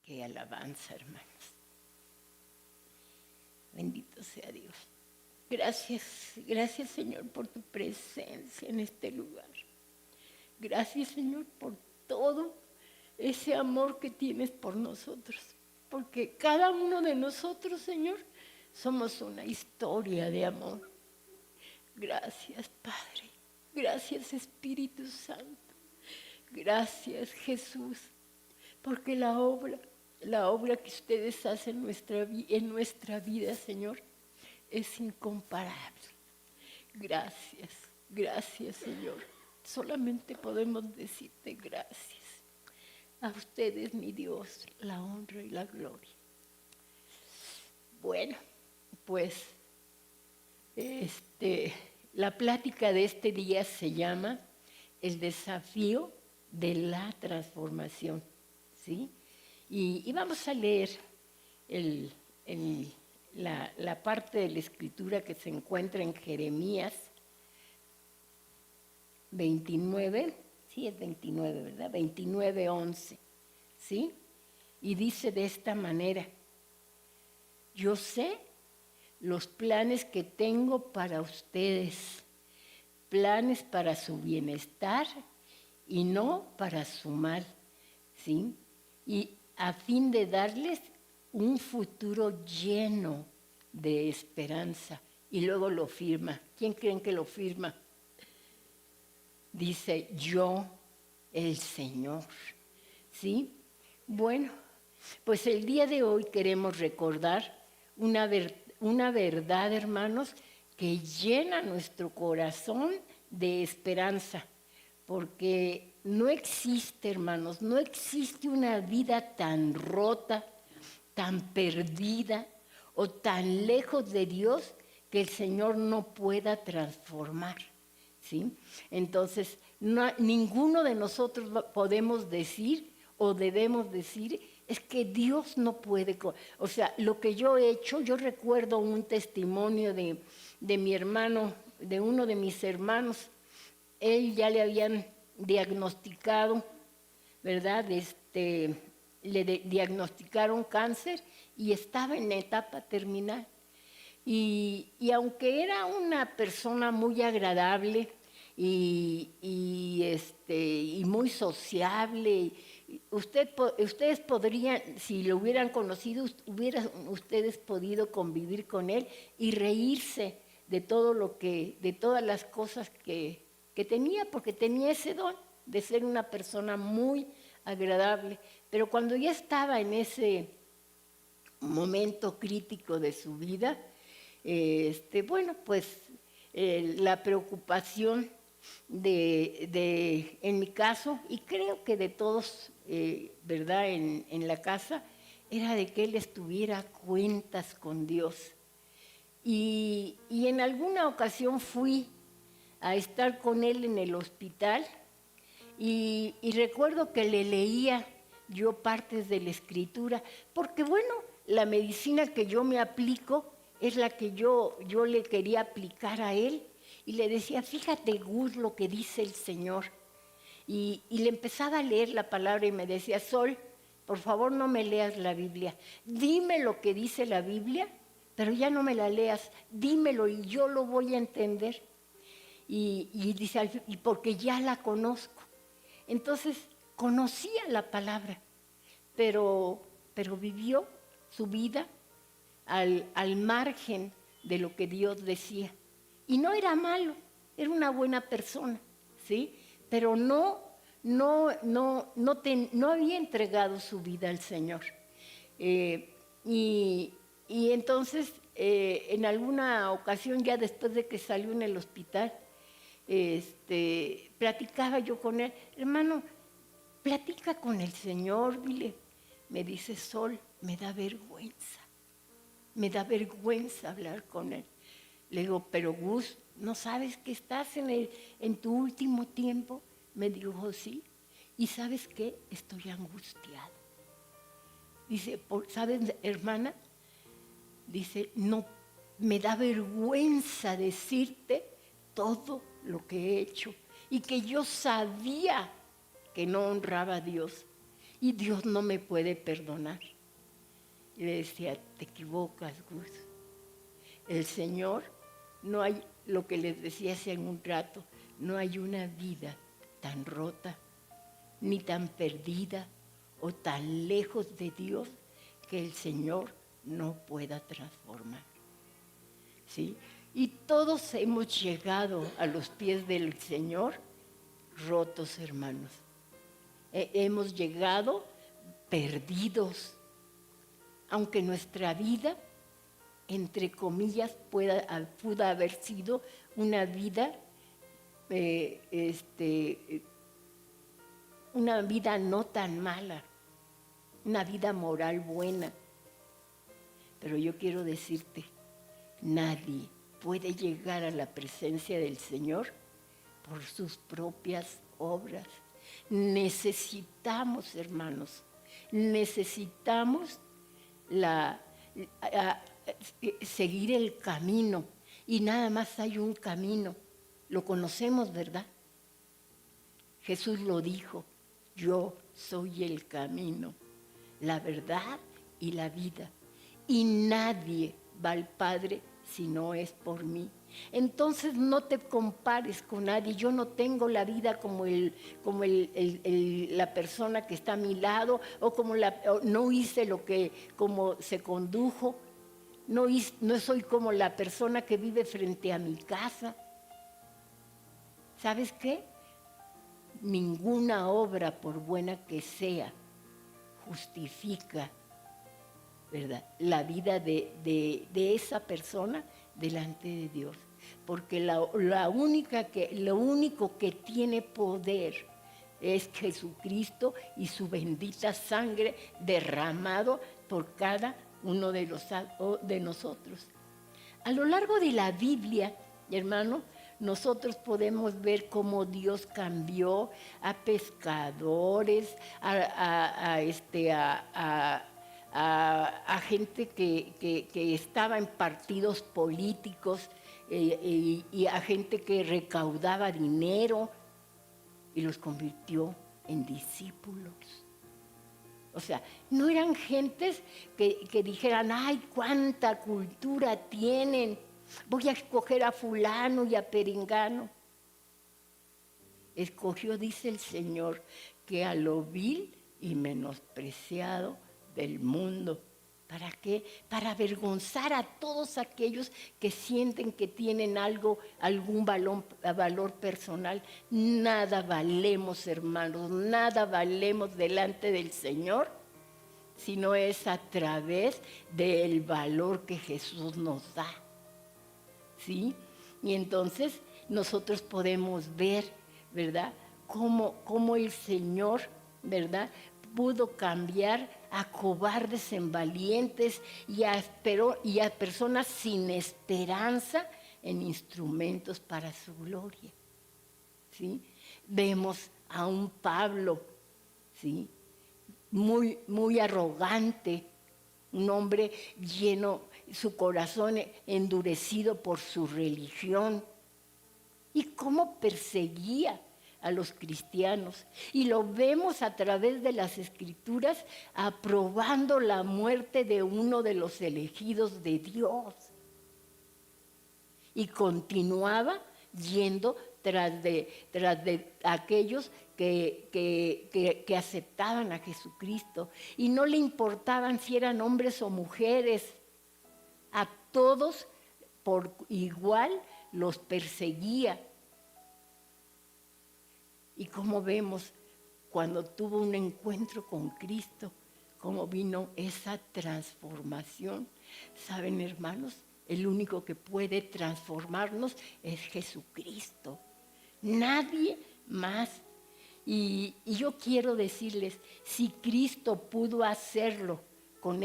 Qué alabanza, hermanos. Bendito sea Dios. Gracias Señor por tu presencia en este lugar. Gracias Señor por todo ese amor que tienes por nosotros. Porque cada uno de nosotros, Señor, somos una historia de amor. Gracias Padre. Gracias Espíritu Santo. Gracias Jesús. Porque la obra que ustedes hacen en nuestra vida, Señor, es incomparable. Gracias, Señor. Solamente podemos decirte gracias. A ustedes, mi Dios, la honra y la gloria. Bueno, pues la plática de este día se llama El desafío de la transformación, ¿sí? Y vamos a leer la parte de la escritura que se encuentra en Jeremías 29, sí es 29, ¿verdad? 29:11, ¿sí? Y dice de esta manera: yo sé los planes que tengo para ustedes, planes para su bienestar y no para su mal, ¿sí? Y a fin de darles un futuro lleno de esperanza. Y luego lo firma. ¿Quién creen que lo firma? Dice, yo, el Señor. ¿Sí? Bueno, pues el día de hoy queremos recordar una verdad, hermanos, que llena nuestro corazón de esperanza. Porque no existe, hermanos, no existe una vida tan rota, tan perdida o tan lejos de Dios que el Señor no pueda transformar, ¿sí? Entonces, ninguno de nosotros podemos decir o debemos decir es que Dios no puede. O sea, lo que yo he hecho, yo recuerdo un testimonio de mi hermano, de uno de mis hermanos. Él ya le habían diagnosticado, ¿verdad? Le diagnosticaron cáncer y estaba en la etapa terminal. Y aunque era una persona muy agradable y muy sociable, ustedes podrían, si lo hubieran conocido, hubieran ustedes podido convivir con él y reírse de todas las cosas que tenía, porque tenía ese don de ser una persona muy agradable. Pero cuando ya estaba en ese momento crítico de su vida, bueno, pues la preocupación en mi caso, y creo que de todos, ¿verdad?, en la casa, era de que él estuviera a cuentas con Dios. Y en alguna ocasión fui a estar con él en el hospital y recuerdo que le leía yo partes de la escritura, porque bueno, la medicina que yo me aplico es la que yo le quería aplicar a él, y le decía, fíjate Gus lo que dice el Señor, y le empezaba a leer la palabra y me decía, Sol, por favor no me leas la Biblia, dime lo que dice la Biblia, pero ya no me la leas, dímelo y yo lo voy a entender. Y dice, y porque ya la conozco. Entonces conocía la palabra, pero vivió su vida al margen de lo que Dios decía. Y no era malo, era una buena persona, ¿sí? Pero no había entregado su vida al Señor. Y entonces, en alguna ocasión, ya después de que salió en el hospital, platicaba yo con él, hermano, platica con el Señor, dile. Me dice, Sol, me da vergüenza hablar con él. Le digo, pero Gus, ¿no sabes que estás en tu último tiempo? Me dijo, sí. ¿Y sabes qué? Estoy angustiado. Dice, ¿sabes, hermana? Dice, no, me da vergüenza decirte todo lo que he hecho y que yo sabía que no honraba a Dios. y Dios no me puede perdonar. Y le decía, te equivocas, Gus. El Señor, no hay, lo que les decía hace un rato, no hay una vida tan rota, ni tan perdida o tan lejos de Dios que el Señor no pueda transformar. ¿Sí? Y todos hemos llegado a los pies del Señor rotos, hermanos. Hemos llegado perdidos, aunque nuestra vida, entre comillas, pudo haber sido una vida, una vida no tan mala, una vida moral buena. Pero yo quiero decirte, nadie puede llegar a la presencia del Señor por sus propias obras. Necesitamos, hermanos, necesitamos seguir el camino. Y nada más hay un camino. Lo conocemos, ¿verdad? Jesús lo dijo, yo soy el camino, la verdad y la vida. Y nadie va al Padre si no es por mí. Entonces no te compares con nadie. Yo no tengo la vida como la persona que está a mi lado, o no hice como se condujo. No soy como la persona que vive frente a mi casa. ¿Sabes qué? Ninguna obra, por buena que sea, justifica, ¿verdad?, la vida de esa persona delante de Dios. Porque lo único que tiene poder es Jesucristo y su bendita sangre derramado por cada uno de nosotros. A lo largo de la Biblia, hermano, nosotros podemos ver cómo Dios cambió a pescadores, a gente que estaba en partidos políticos, y a gente que recaudaba dinero y los convirtió en discípulos. O sea, no eran gentes que dijeran, ay, cuánta cultura tienen, voy a escoger a fulano y a perengano. Escogió, dice el Señor, que a lo vil y menospreciado del mundo. ¿Para qué? Para avergonzar a todos aquellos que sienten que tienen algún valor personal. Nada valemos, hermanos, nada valemos delante del Señor, si no es a través del valor que Jesús nos da. ¿Sí? Y entonces nosotros podemos ver, ¿verdad?, cómo el Señor, ¿verdad?, pudo cambiar a cobardes en valientes y a personas sin esperanza en instrumentos para su gloria. ¿Sí? Vemos a un Pablo, ¿sí?, muy arrogante, un hombre lleno, su corazón endurecido por su religión, y cómo perseguía a los cristianos. Y lo vemos a través de las Escrituras, aprobando la muerte de uno de los elegidos de Dios. Y continuaba yendo tras de aquellos que aceptaban a Jesucristo. Y no le importaban si eran hombres o mujeres. A todos por igual los perseguía. Y como vemos, cuando tuvo un encuentro con Cristo, cómo vino esa transformación. ¿Saben, hermanos? El único que puede transformarnos es Jesucristo. Nadie más. Y yo quiero decirles, si Cristo pudo hacerlo con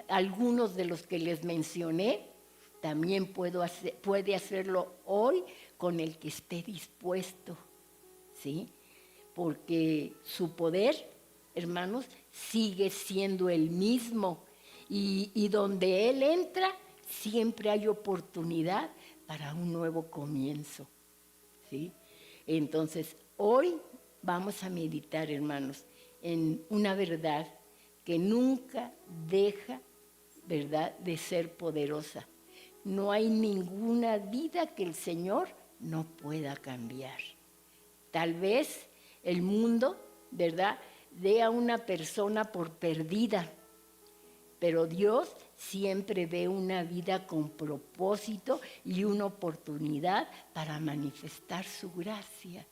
algunos de los que les mencioné, también puede hacerlo hoy con el que esté dispuesto, ¿sí? Porque su poder, hermanos, sigue siendo el mismo. Y donde Él entra, siempre hay oportunidad para un nuevo comienzo, ¿sí? Entonces, hoy vamos a meditar, hermanos, en una verdad que nunca deja, ¿verdad?, de ser poderosa. No hay ninguna vida que el Señor no pueda cambiar. Tal vez el mundo, ¿verdad?, dé a una persona por perdida, pero Dios siempre ve una vida con propósito y una oportunidad para manifestar su gracia.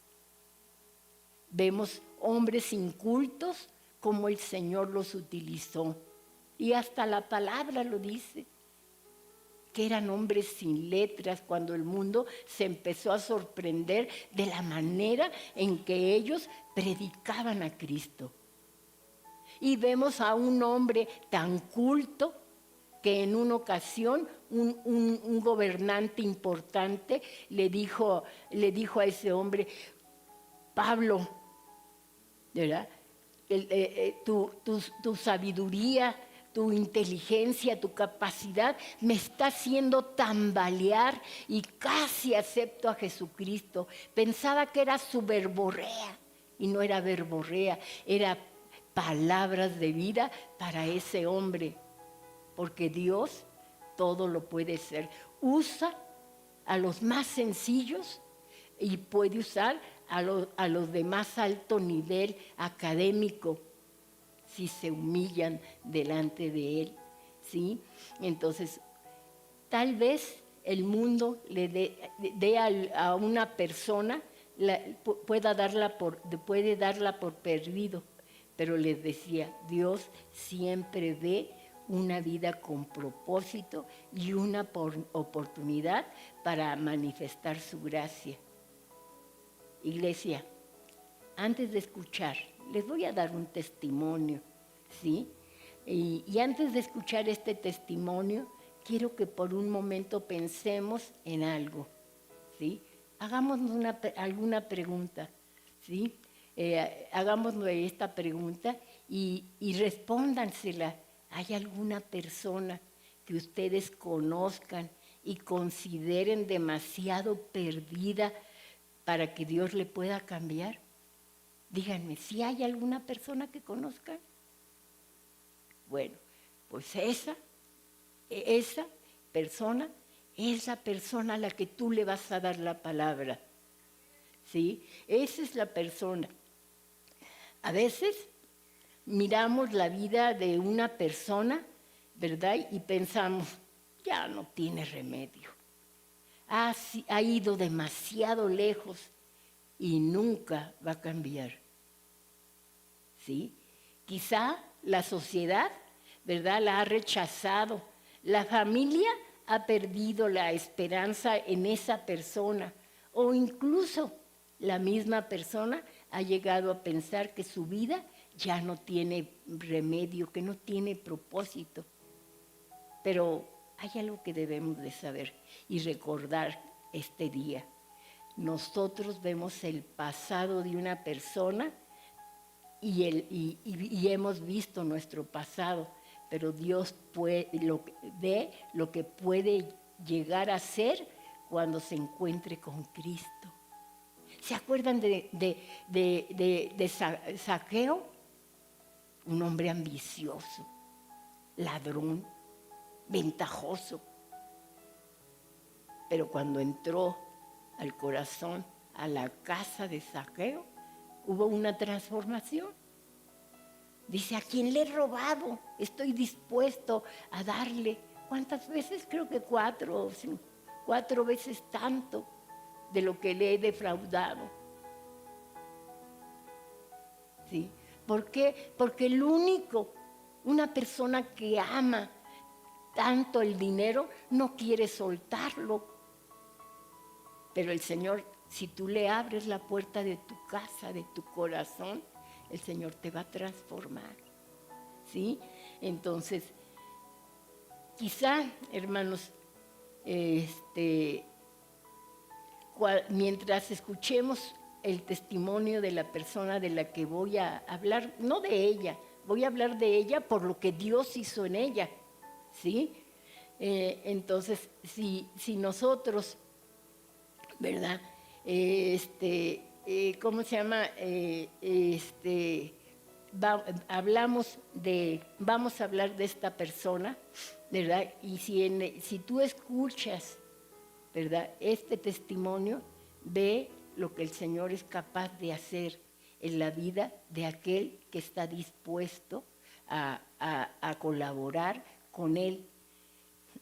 Vemos hombres incultos como el Señor los utilizó. Y hasta la palabra lo dice, que eran hombres sin letras cuando el mundo se empezó a sorprender de la manera en que ellos predicaban a Cristo. Y vemos a un hombre tan culto que en una ocasión un gobernante importante le dijo a ese hombre: Pablo, ¿verdad?, tu sabiduría, tu inteligencia, tu capacidad me está haciendo tambalear y casi acepto a Jesucristo. Pensaba que era su verborrea y no era verborrea, era palabras de vida para ese hombre, porque Dios todo lo puede hacer. Usa a los más sencillos y puede usar a los de más alto nivel académico si se humillan delante de Él, ¿sí? Entonces, tal vez el mundo le dé a una persona, puede darla por perdido, pero les decía, Dios siempre ve una vida con propósito y una oportunidad para manifestar su gracia. Iglesia, antes de escuchar, les voy a dar un testimonio, ¿sí? Y antes de escuchar este testimonio, quiero que por un momento pensemos en algo, ¿sí? Hagámonos alguna pregunta, ¿sí? Hagámonos esta pregunta y respóndansela. ¿Hay alguna persona que ustedes conozcan y consideren demasiado perdida para que Dios le pueda cambiar? Díganme, ¿si hay alguna persona que conozcan? Bueno, pues esa persona es la persona a la que tú le vas a dar la palabra, ¿sí? Esa es la persona. A veces miramos la vida de una persona, ¿verdad?, y pensamos, ya no tiene remedio. Ha ido demasiado lejos y nunca va a cambiar, ¿sí? Quizá la sociedad, ¿verdad?, la ha rechazado. La familia ha perdido la esperanza en esa persona, o incluso la misma persona ha llegado a pensar que su vida ya no tiene remedio, que no tiene propósito. Pero hay algo que debemos de saber y recordar este día. Nosotros vemos el pasado de una persona y hemos visto nuestro pasado, pero Dios ve lo que puede llegar a ser cuando se encuentre con Cristo. ¿Se acuerdan de Zaqueo? Un hombre ambicioso, ladrón, ventajoso. Pero cuando entró al corazón, a la casa de Zaqueo, hubo una transformación. Dice, ¿a quién le he robado? Estoy dispuesto a darle. ¿Cuántas veces? Creo que 4 veces tanto de lo que le he defraudado. ¿Sí? ¿Por qué? Porque una persona que ama tanto el dinero, no quiere soltarlo. Pero el Señor, si tú le abres la puerta de tu casa, de tu corazón, el Señor te va a transformar, ¿sí? Entonces, quizá, hermanos, mientras escuchemos el testimonio de la persona de la que voy a hablar, no de ella, voy a hablar de ella por lo que Dios hizo en ella, ¿sí? Entonces, si nosotros, ¿verdad? ¿Cómo se llama? vamos a hablar de esta persona, ¿verdad? Y si tú escuchas, ¿verdad?, este testimonio, ve lo que el Señor es capaz de hacer en la vida de aquel que está dispuesto a colaborar con Él.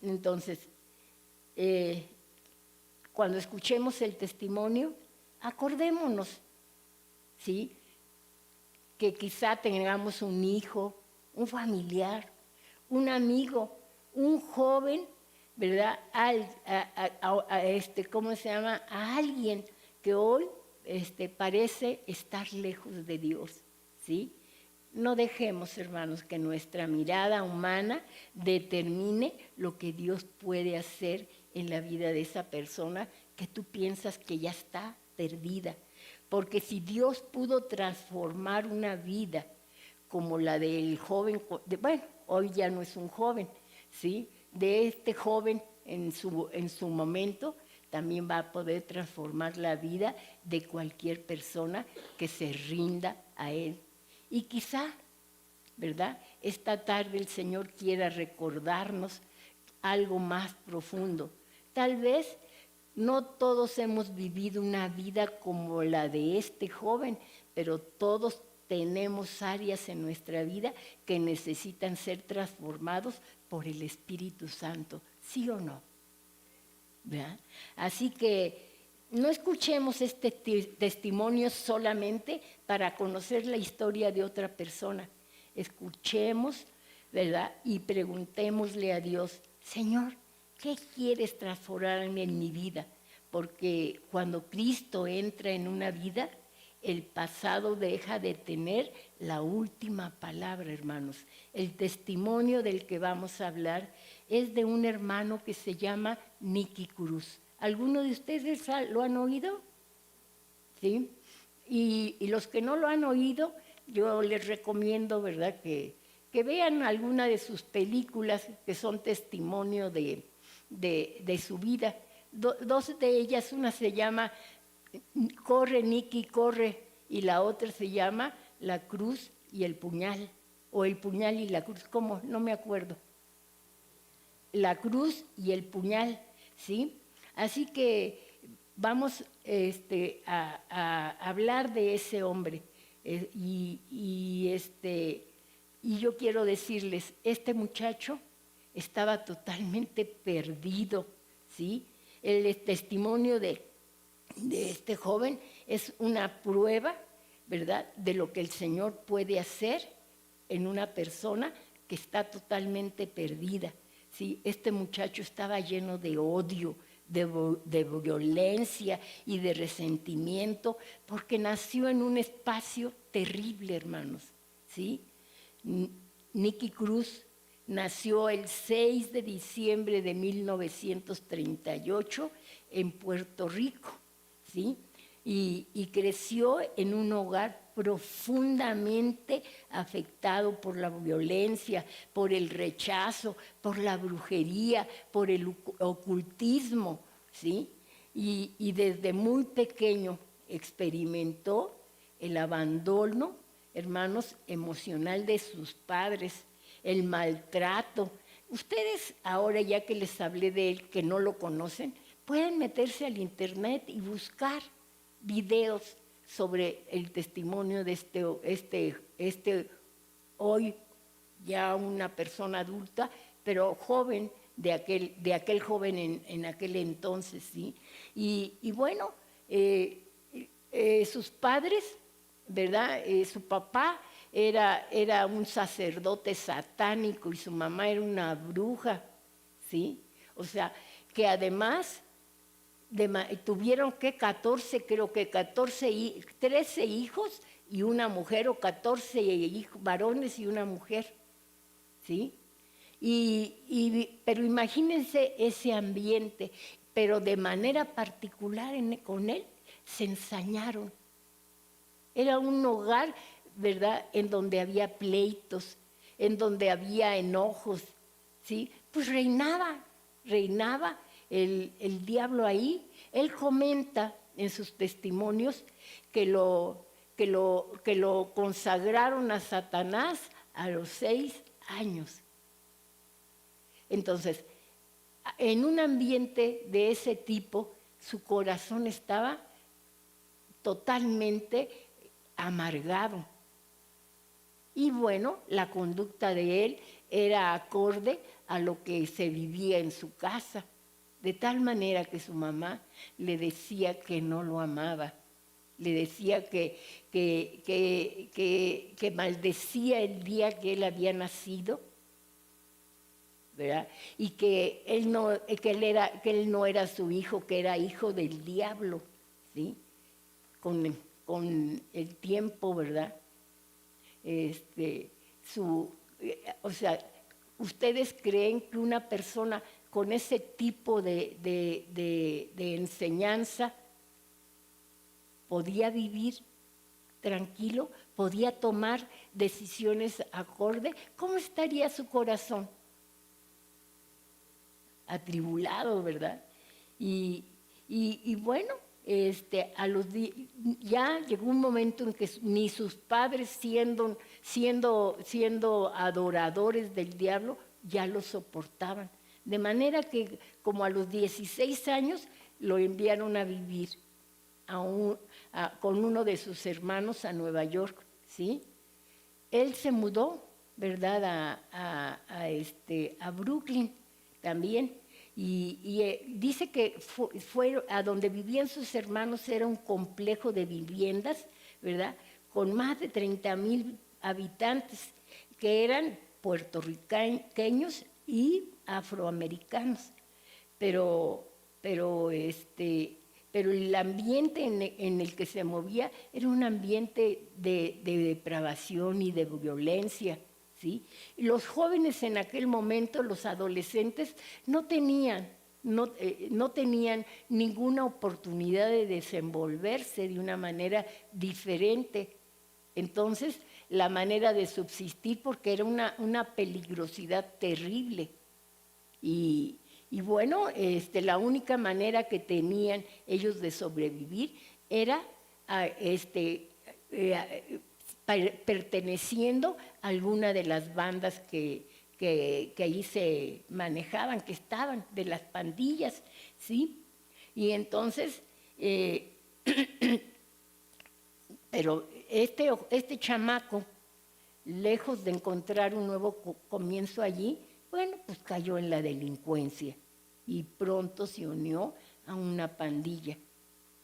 Entonces, cuando escuchemos el testimonio, acordémonos, ¿sí?, que quizá tengamos un hijo, un familiar, un amigo, un joven, ¿verdad? ¿Cómo se llama? A alguien que hoy parece estar lejos de Dios, ¿sí? No dejemos, hermanos, que nuestra mirada humana determine lo que Dios puede hacer en la vida de esa persona que tú piensas que ya está perdida. Porque si Dios pudo transformar una vida como la del joven, bueno, hoy ya no es un joven, ¿sí?, de este joven en su momento, también va a poder transformar la vida de cualquier persona que se rinda a Él. Y quizá, ¿verdad?, esta tarde el Señor quiera recordarnos algo más profundo. Tal vez no todos hemos vivido una vida como la de este joven, pero todos tenemos áreas en nuestra vida que necesitan ser transformados por el Espíritu Santo, ¿sí o no? ¿Verdad? Así que no escuchemos este testimonio solamente para conocer la historia de otra persona. Escuchemos, ¿verdad?, y preguntémosle a Dios, Señor, ¿qué quieres transformar en mi vida? Porque cuando Cristo entra en una vida, el pasado deja de tener la última palabra, hermanos. El testimonio del que vamos a hablar es de un hermano que se llama Nicky Cruz. ¿Alguno de ustedes lo han oído? ¿Sí? Y los que no lo han oído, yo les recomiendo, ¿verdad?, que vean alguna de sus películas que son testimonio de su vida. Dos de ellas, una se llama Corre, Nicky, corre, y la otra se llama La cruz y el puñal, o El puñal y la cruz, ¿cómo? No me acuerdo. La cruz y el puñal, ¿sí? Así que vamos a hablar de ese hombre. Y yo quiero decirles, este muchacho estaba totalmente perdido, ¿sí? El testimonio de este joven es una prueba, ¿verdad?, de lo que el Señor puede hacer en una persona que está totalmente perdida. ¿Sí? Este muchacho estaba lleno de odio, de violencia y de resentimiento, porque nació en un espacio terrible, hermanos, ¿sí? Nicky Cruz nació el 6 de diciembre de 1938 en Puerto Rico, ¿sí? Y creció en un hogar profundamente afectado por la violencia, por el rechazo, por la brujería, por el ocultismo, ¿sí? Y desde muy pequeño experimentó el abandono, hermanos, emocional de sus padres, el maltrato. Ustedes ahora, ya que les hablé de él, que no lo conocen, pueden meterse al internet y buscar videos sobre el testimonio de este hoy ya una persona adulta, pero joven, de aquel joven en aquel entonces, ¿sí? Y bueno, sus padres, ¿verdad? Su papá era un sacerdote satánico y su mamá era una bruja, ¿sí? O sea, que además tuvieron que 13 hijos y una mujer, o 14 varones y una mujer, ¿sí? Pero imagínense ese ambiente, pero de manera particular con él se ensañaron. Era un hogar, ¿verdad?, en donde había pleitos, en donde había enojos, ¿sí? Pues reinaba el diablo ahí. Él comenta en sus testimonios que lo que lo consagraron a Satanás a los 6 años. Entonces, en un ambiente de ese tipo, su corazón estaba totalmente amargado. Y bueno, la conducta de él era acorde a lo que se vivía en su casa, de tal manera que su mamá le decía que no lo amaba, le decía que maldecía el día que él había nacido, ¿verdad? Y que él no era su hijo, que era hijo del diablo, ¿sí? Con el tiempo, ¿verdad? O sea, ¿ustedes creen que una persona con ese tipo de enseñanza podía vivir tranquilo, podía tomar decisiones acorde? ¿Cómo estaría su corazón? Atribulado, ¿verdad? Y bueno, ya llegó un momento en que ni sus padres siendo adoradores del diablo ya lo soportaban. De manera que como a los 16 años lo enviaron a vivir con uno de sus hermanos a Nueva York, ¿sí? Él se mudó, ¿verdad?, a Brooklyn también. Y dice que fue a donde vivían sus hermanos, era un complejo de viviendas, ¿verdad?, con más de 30,000 habitantes, que eran puertorriqueños y afroamericanos. Pero el ambiente en el que se movía era un ambiente de depravación y de violencia, ¿sí? Los jóvenes en aquel momento, los adolescentes, no tenían ninguna oportunidad de desenvolverse de una manera diferente. Entonces, la manera de subsistir, porque era una peligrosidad terrible. Y bueno, la única manera que tenían ellos de sobrevivir era perteneciendo a alguna de las bandas que ahí se manejaban, que estaban, de las pandillas, ¿sí? Y entonces, pero este chamaco, lejos de encontrar un nuevo comienzo allí, bueno, pues cayó en la delincuencia y pronto se unió a una pandilla.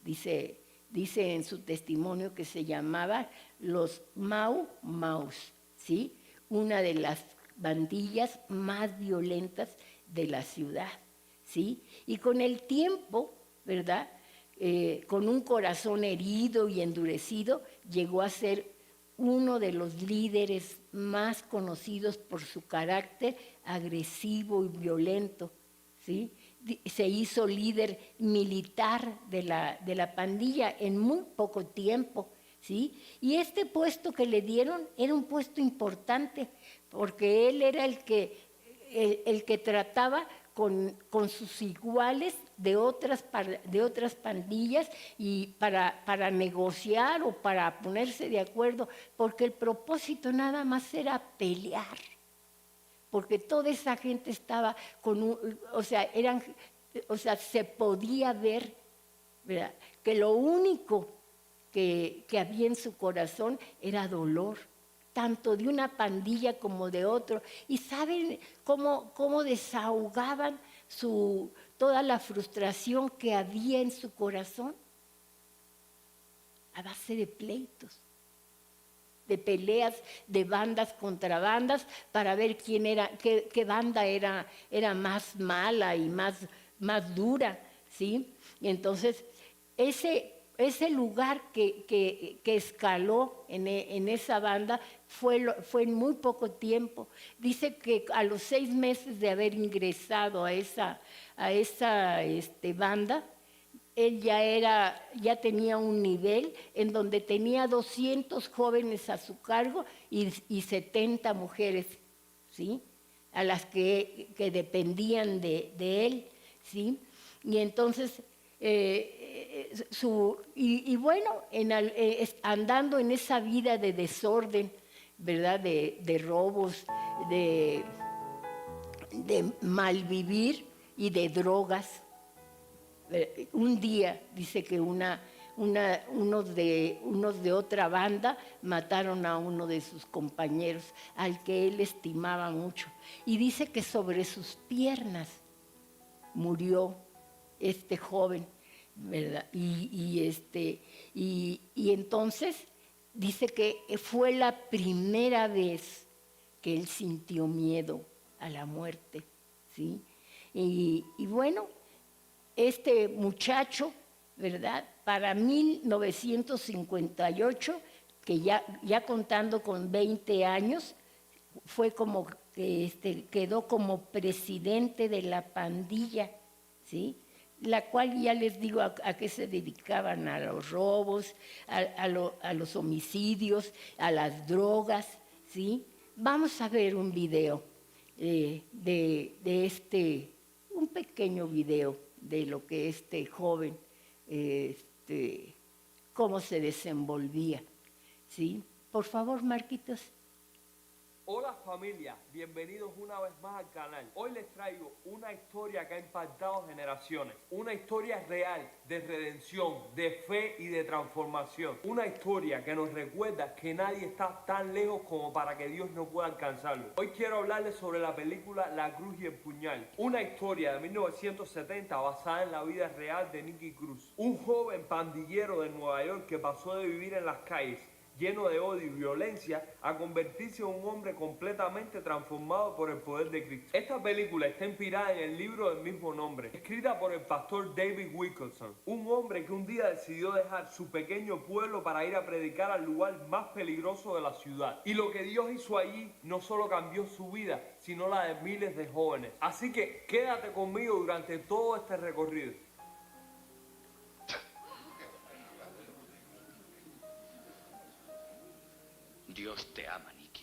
Dice en su testimonio que se llamaba los Mau Maus, ¿sí? Una de las bandillas más violentas de la ciudad, ¿sí? Y con el tiempo, ¿verdad?, con un corazón herido y endurecido, llegó a ser uno de los líderes más conocidos por su carácter agresivo y violento, ¿sí? Se hizo líder militar de la pandilla en muy poco tiempo, ¿sí? Y este puesto que le dieron era un puesto importante, porque él era el que trataba con sus iguales de otras pandillas y para negociar o para ponerse de acuerdo, porque el propósito nada más era pelear, porque toda esa gente estaba se podía ver, ¿verdad?, que lo único que había en su corazón era dolor, tanto de una pandilla como de otro. ¿Y saben cómo desahogaban toda la frustración que había en su corazón? A base de pleitos, de peleas, de bandas contra bandas, para ver qué banda era más mala y más dura, ¿sí? Y entonces ese lugar que escaló en esa banda fue en muy poco tiempo. Dice que a los 6 meses de haber ingresado a esa banda, él ya tenía un nivel en donde tenía 200 jóvenes a su cargo y 70 mujeres, ¿sí?, a las que dependían de él, ¿sí? Y entonces y bueno, andando en esa vida de desorden, ¿verdad? De robos, de malvivir y de drogas. Un día dice que unos de otra banda mataron a uno de sus compañeros, al que él estimaba mucho. Y dice que sobre sus piernas murió este joven, ¿verdad? Y entonces dice que fue la primera vez que él sintió miedo a la muerte, ¿sí? Y bueno, este muchacho, ¿verdad? Para 1958, que ya contando con 20 años, fue como que quedó como presidente de la pandilla, ¿sí? La cual ya les digo a qué se dedicaban: a los robos, a los homicidios, a las drogas, ¿sí? Vamos a ver un video un pequeño video de lo que este joven, cómo se desenvolvía, ¿sí? Por favor, Marquitos. Hola familia, bienvenidos una vez más al canal. Hoy les traigo una historia que ha impactado generaciones. Una historia real de redención, de fe y de transformación. Una historia que nos recuerda que nadie está tan lejos como para que Dios no pueda alcanzarlo. Hoy quiero hablarles sobre la película La Cruz y el Puñal. Una historia de 1970 basada en la vida real de Nicky Cruz. Un joven pandillero de Nueva York que pasó de vivir en las calles lleno de odio y violencia, a convertirse en un hombre completamente transformado por el poder de Cristo. Esta película está inspirada en el libro del mismo nombre, escrita por el pastor David Wilkerson, un hombre que un día decidió dejar su pequeño pueblo para ir a predicar al lugar más peligroso de la ciudad. Y lo que Dios hizo allí no solo cambió su vida, sino la de miles de jóvenes. Así que quédate conmigo durante todo este recorrido. Dios te ama, Nicky.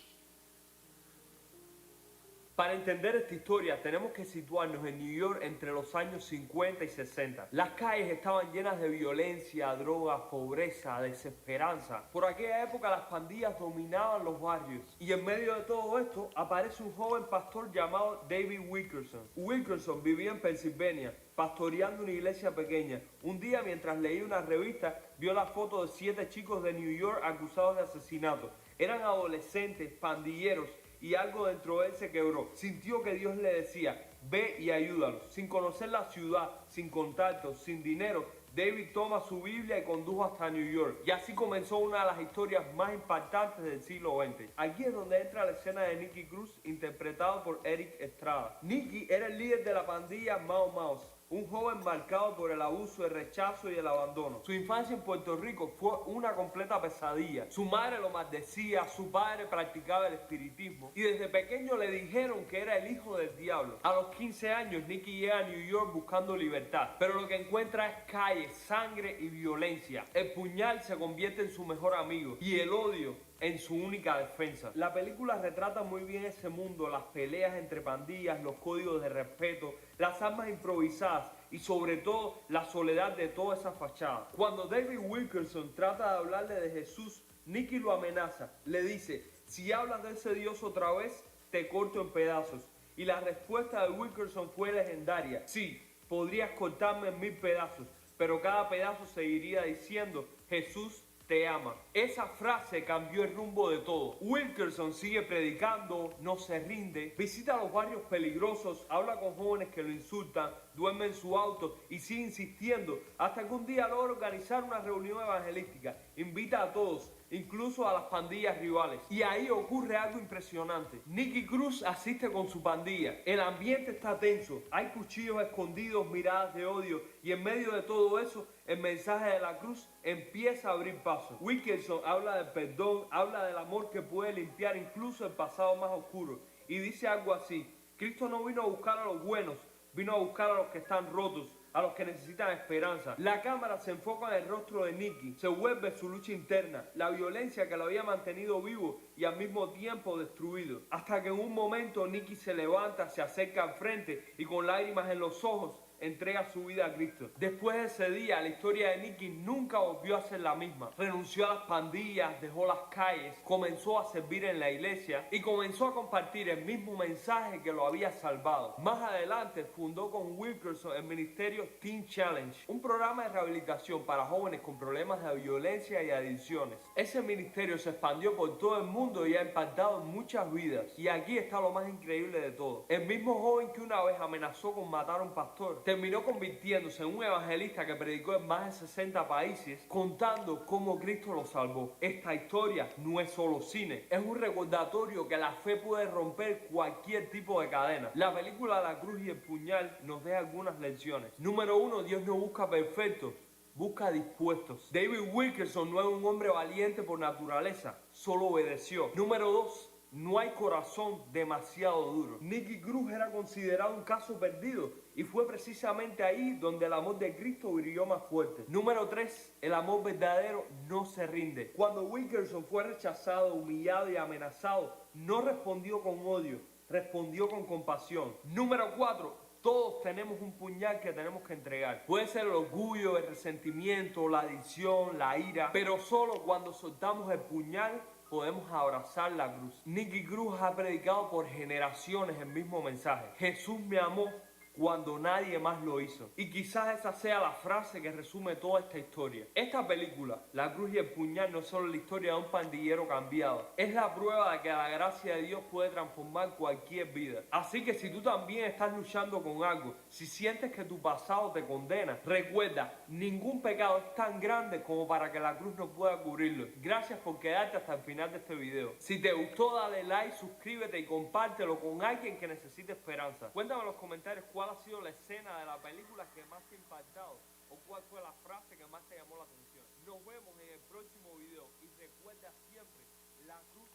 Para entender esta historia tenemos que situarnos en New York entre los años 50 y 60. Las calles estaban llenas de violencia, drogas, pobreza, desesperanza. Por aquella época las pandillas dominaban los barrios. Y en medio de todo esto aparece un joven pastor llamado David Wilkerson. Wilkerson vivía en Pensilvania, pastoreando una iglesia pequeña. Un día, mientras leía una revista, vio la foto de 7 chicos de New York acusados de asesinato. Eran adolescentes, pandilleros, y algo dentro de él se quebró. Sintió que Dios le decía: ve y ayúdalos. Sin conocer la ciudad, sin contactos, sin dinero, David toma su Biblia y condujo hasta New York. Y así comenzó una de las historias más impactantes del siglo XX. Aquí es donde entra la escena de Nicky Cruz, interpretado por Eric Estrada. Nicky era el líder de la pandilla Mau Maus, un joven marcado por el abuso, el rechazo y el abandono. Su infancia en Puerto Rico fue una completa pesadilla. Su madre lo maldecía, su padre practicaba el espiritismo y desde pequeño le dijeron que era el hijo del diablo. A los 15 años, Nicky llega a New York buscando libertad, pero lo que encuentra es calle, sangre y violencia. El puñal se convierte en su mejor amigo y el odio en su única defensa. La película retrata muy bien ese mundo, las peleas entre pandillas, los códigos de respeto, las armas improvisadas y sobre todo la soledad de toda esa fachada. Cuando David Wilkerson trata de hablarle de Jesús, Nicky lo amenaza, le dice: si hablas de ese Dios otra vez, te corto en pedazos. Y la respuesta de Wilkerson fue legendaria: sí, podrías cortarme en 1000 pedazos, pero cada pedazo seguiría diciendo: Jesús te ama. Esa frase cambió el rumbo de todo. Wilkerson sigue predicando, no se rinde, visita los barrios peligrosos, habla con jóvenes que lo insultan, duerme en su auto y sigue insistiendo hasta que un día logra organizar una reunión evangelística. Invita a todos, incluso a las pandillas rivales. Y ahí ocurre algo impresionante. Nicky Cruz asiste con su pandilla. El ambiente está tenso. Hay cuchillos escondidos, miradas de odio. Y en medio de todo eso, el mensaje de la cruz empieza a abrir paso. Wilkerson habla del perdón, habla del amor que puede limpiar incluso el pasado más oscuro. Y dice algo así: Cristo no vino a buscar a los buenos, vino a buscar a los que están rotos, a los que necesitan esperanza. La cámara se enfoca en el rostro de Nicky, se vuelve su lucha interna, la violencia que lo había mantenido vivo y al mismo tiempo destruido. Hasta que en un momento Nicky se levanta, se acerca al frente y con lágrimas en los ojos entrega su vida a Cristo. Después de ese día, la historia de Nicky nunca volvió a ser la misma. Renunció a las pandillas, dejó las calles, comenzó a servir en la iglesia y comenzó a compartir el mismo mensaje que lo había salvado. Más adelante fundó con Wilkerson el ministerio Teen Challenge, un programa de rehabilitación para jóvenes con problemas de violencia y adicciones. Ese ministerio se expandió por todo el mundo y ha impactado en muchas vidas. Y aquí está lo más increíble de todo. El mismo joven que una vez amenazó con matar a un pastor terminó convirtiéndose en un evangelista que predicó en más de 60 países, contando cómo Cristo lo salvó. Esta historia no es solo cine, es un recordatorio que la fe puede romper cualquier tipo de cadena. La película La Cruz y el Puñal nos deja algunas lecciones. Número 1, Dios no busca perfectos, busca dispuestos. David Wilkerson no es un hombre valiente por naturaleza, solo obedeció. Número 2, no hay corazón demasiado duro. Nicky Cruz era considerado un caso perdido y fue precisamente ahí donde el amor de Cristo brilló más fuerte. Número 3, el amor verdadero no se rinde. Cuando Wilkerson fue rechazado, humillado y amenazado, no respondió con odio, respondió con compasión. Número 4, todos tenemos un puñal que tenemos que entregar. Puede ser el orgullo, el resentimiento, la adicción, la ira, pero solo cuando soltamos el puñal podemos abrazar la cruz. Nicky Cruz ha predicado por generaciones el mismo mensaje. Jesús me amó cuando nadie más lo hizo. Y quizás esa sea la frase que resume toda esta historia. Esta película, La Cruz y el Puñal, no es solo la historia de un pandillero cambiado. Es la prueba de que la gracia de Dios puede transformar cualquier vida. Así que si tú también estás luchando con algo, si sientes que tu pasado te condena, recuerda, ningún pecado es tan grande como para que la cruz no pueda cubrirlo. Gracias por quedarte hasta el final de este video. Si te gustó, dale like, suscríbete y compártelo con alguien que necesite esperanza. Cuéntame en los comentarios cuál ha sido la escena de la película que más te ha impactado o cuál fue la frase que más te llamó la atención. Nos vemos en el próximo video y recuerda siempre, la cruz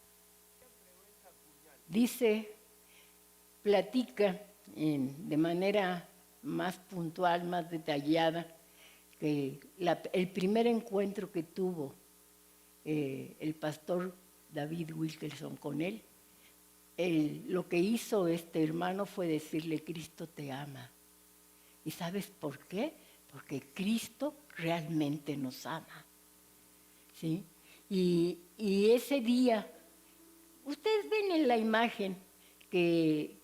siempre vence al puñal. Dice, platica de manera más puntual, más detallada, que el primer encuentro que tuvo el pastor David Wilkerson con él, lo que hizo este hermano fue decirle, Cristo te ama. ¿Y sabes por qué? Porque Cristo realmente nos ama. ¿Sí? Y ese día, ustedes ven en la imagen que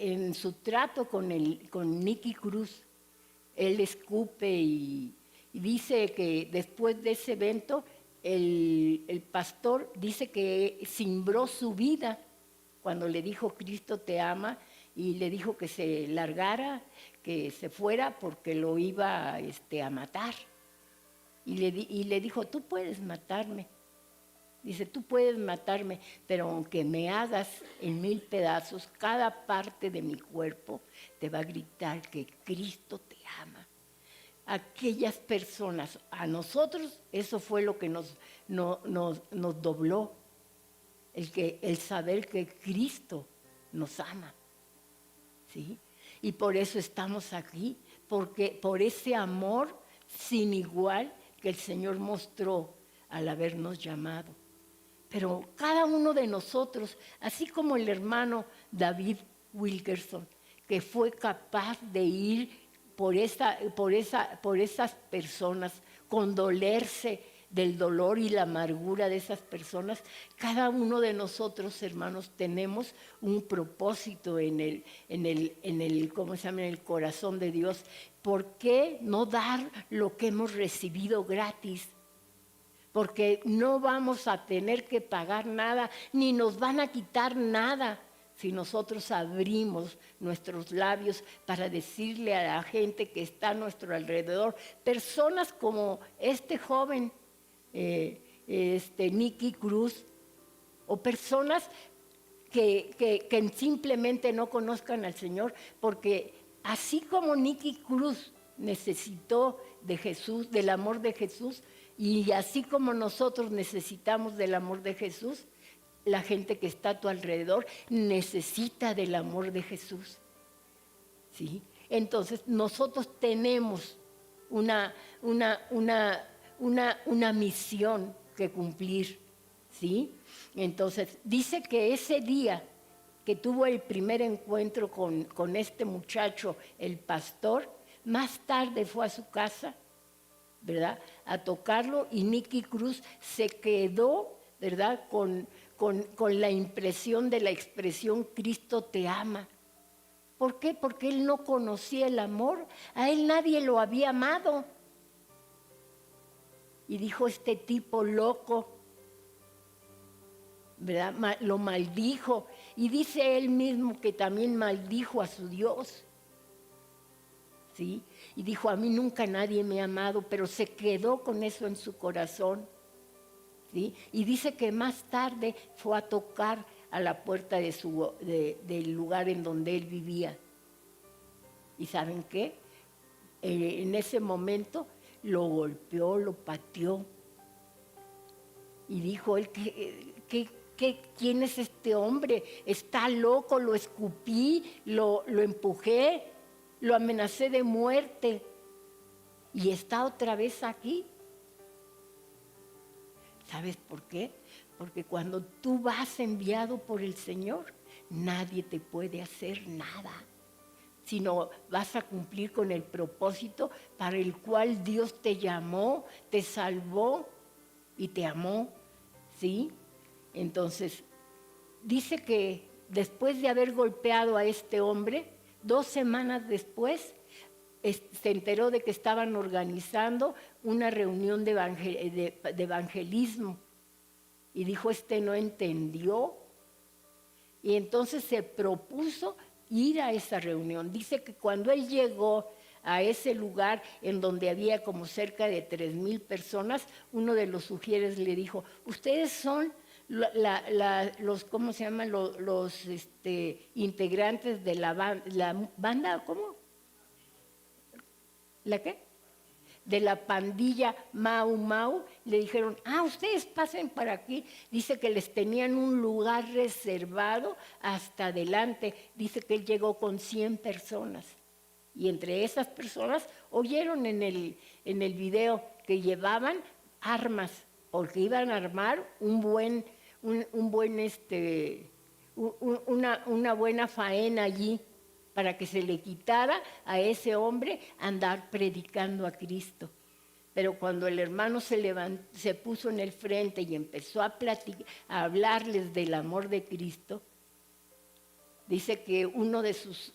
en su trato con Nicky Cruz, él escupe y dice que después de ese evento, el pastor dice que cimbró su vida cuando le dijo Cristo te ama y le dijo que se largara, que se fuera porque lo iba a matar. Y le dijo, tú puedes matarme. Dice, tú puedes matarme, pero aunque me hagas en 1000 pedazos, cada parte de mi cuerpo te va a gritar que Cristo te ama. Aquellas personas, a nosotros, eso fue lo que nos dobló, el saber que Cristo nos ama, ¿sí? Y por eso estamos aquí, porque por ese amor sin igual que el Señor mostró al habernos llamado. Pero cada uno de nosotros, así como el hermano David Wilkerson, que fue capaz de ir por esas personas, condolerse del dolor y la amargura de esas personas, cada uno de nosotros, hermanos, tenemos un propósito en el corazón de Dios. ¿Por qué no dar lo que hemos recibido gratis? Porque no vamos a tener que pagar nada, ni nos van a quitar nada si nosotros abrimos nuestros labios para decirle a la gente que está a nuestro alrededor, personas como este joven, Nicky Cruz, o personas que simplemente no conozcan al Señor, porque así como Nicky Cruz necesitó de Jesús, del amor de Jesús, y así como nosotros necesitamos del amor de Jesús, la gente que está a tu alrededor necesita del amor de Jesús, ¿sí? Entonces nosotros tenemos una misión que cumplir, ¿sí? Entonces dice que ese día que tuvo el primer encuentro con este muchacho, el pastor, más tarde fue a su casa, ¿verdad?, a tocarlo, y Nicky Cruz se quedó, ¿verdad?, con la impresión de la expresión Cristo te ama. ¿Por qué? Porque él no conocía el amor, a él nadie lo había amado. Y dijo, este tipo loco, ¿verdad?, lo maldijo, y dice él mismo que también maldijo a su Dios, ¿sí? Y dijo, a mí nunca nadie me ha amado, pero se quedó con eso en su corazón, ¿sí? Y dice que más tarde fue a tocar a la puerta del lugar en donde él vivía. ¿Y saben qué? En ese momento lo golpeó, lo pateó, y dijo él, ¿quién es este hombre? Está loco, lo escupí, lo empujé, lo amenacé de muerte, y está otra vez aquí. ¿Sabes por qué? Porque cuando tú vas enviado por el Señor, nadie te puede hacer nada, sino vas a cumplir con el propósito para el cual Dios te llamó, te salvó y te amó, ¿sí? Entonces, dice que después de haber golpeado a este hombre, 2 semanas después, se enteró de que estaban organizando una reunión de evangelismo. Y dijo, no entendió. Y entonces se propuso ir a esa reunión. Dice que cuando él llegó a ese lugar en donde había como cerca de 3,000 personas, uno de los sugieres le dijo, ustedes son los, ¿cómo se llaman? Los integrantes de la banda, ¿cómo? ¿La qué? De la pandilla Mau Mau. Le dijeron, ustedes pasen para aquí. Dice que les tenían un lugar reservado hasta adelante. Dice que él llegó con 100 personas. Y entre esas personas oyeron en el video que llevaban armas, porque iban a armar una buena faena allí, para que se le quitara a ese hombre andar predicando a Cristo. Pero cuando el hermano se puso en el frente y empezó a hablarles del amor de Cristo, dice que uno de sus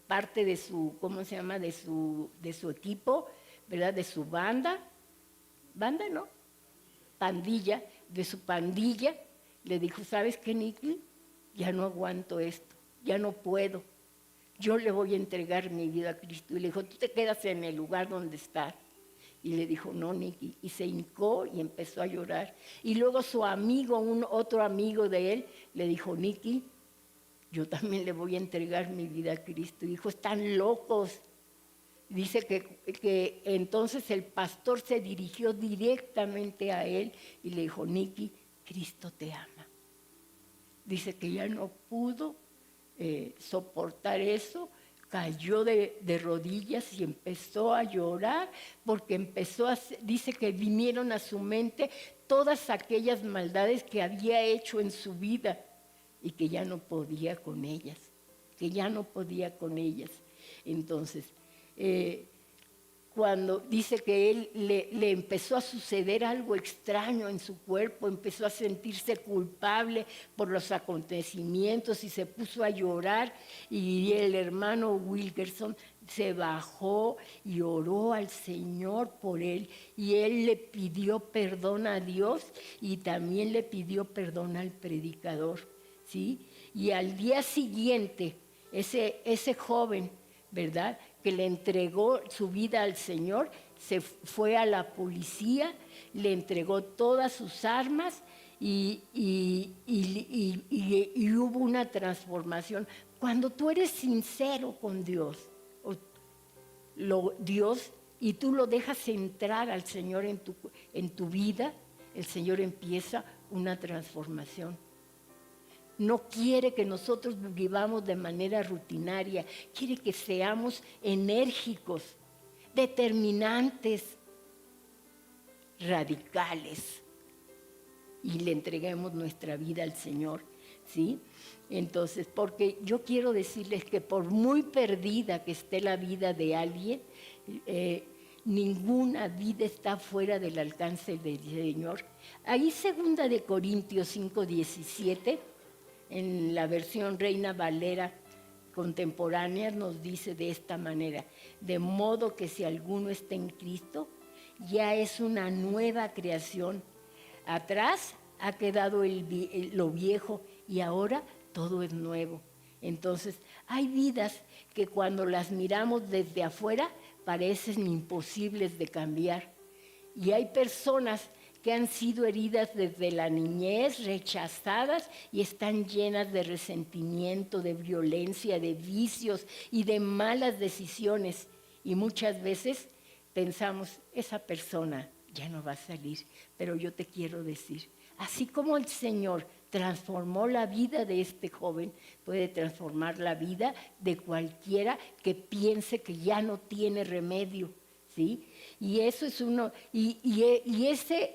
parte de su, ¿cómo se llama?, de su equipo, ¿verdad?, de su pandilla, de su pandilla, le dijo, ¿sabes qué, Nicky? Ya no aguanto esto. Ya no puedo, yo le voy a entregar mi vida a Cristo. Y le dijo, tú te quedas en el lugar donde estás. Y le dijo, no, Nicky. Y se hincó y empezó a llorar. Y luego su amigo, otro amigo de él, le dijo, Nicky, yo también le voy a entregar mi vida a Cristo. Y dijo, están locos. Dice que entonces el pastor se dirigió directamente a él y le dijo, Nicky, Cristo te ama. Dice que ya no pudo soportar eso, cayó de rodillas y empezó a llorar, porque dice que vinieron a su mente todas aquellas maldades que había hecho en su vida y que ya no podía con ellas, Entonces, cuando dice que él le empezó a suceder algo extraño en su cuerpo, empezó a sentirse culpable por los acontecimientos y se puso a llorar, y el hermano Wilkerson se bajó y oró al Señor por él, y él le pidió perdón a Dios y también le pidió perdón al predicador, ¿sí? Y al día siguiente, ese joven, ¿verdad?, que le entregó su vida al Señor, se fue a la policía, le entregó todas sus armas y hubo una transformación. Cuando tú eres sincero con Dios, y tú lo dejas entrar al Señor en tu vida, el Señor empieza una transformación. No quiere que nosotros vivamos de manera rutinaria, quiere que seamos enérgicos, determinantes, radicales, y le entreguemos nuestra vida al Señor. ¿sí? Entonces, porque yo quiero decirles que por muy perdida que esté la vida de alguien, ninguna vida está fuera del alcance del Señor. Ahí 2 Corintios 5:17, en la versión Reina Valera contemporánea, nos dice de esta manera: de modo que si alguno está en Cristo, ya es una nueva creación. Atrás ha quedado lo viejo y ahora todo es nuevo. Entonces, hay vidas que cuando las miramos desde afuera parecen imposibles de cambiar. Y hay personas que han sido heridas desde la niñez, rechazadas y están llenas de resentimiento, de violencia, de vicios y de malas decisiones. Y muchas veces pensamos, esa persona ya no va a salir. Pero yo te quiero decir, así como el Señor transformó la vida de este joven, puede transformar la vida de cualquiera que piense que ya no tiene remedio, ¿sí? Y eso es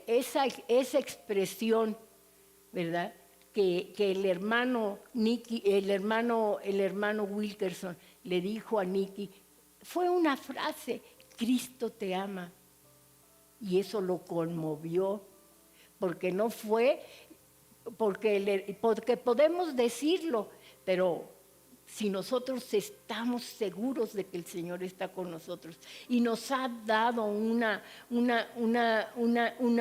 esa expresión, ¿verdad? Que el hermano Wilkerson le dijo a Nicky, fue una frase: Cristo te ama. Y eso lo conmovió, porque no fue, porque podemos decirlo, pero si nosotros estamos seguros de que el Señor está con nosotros y nos ha dado una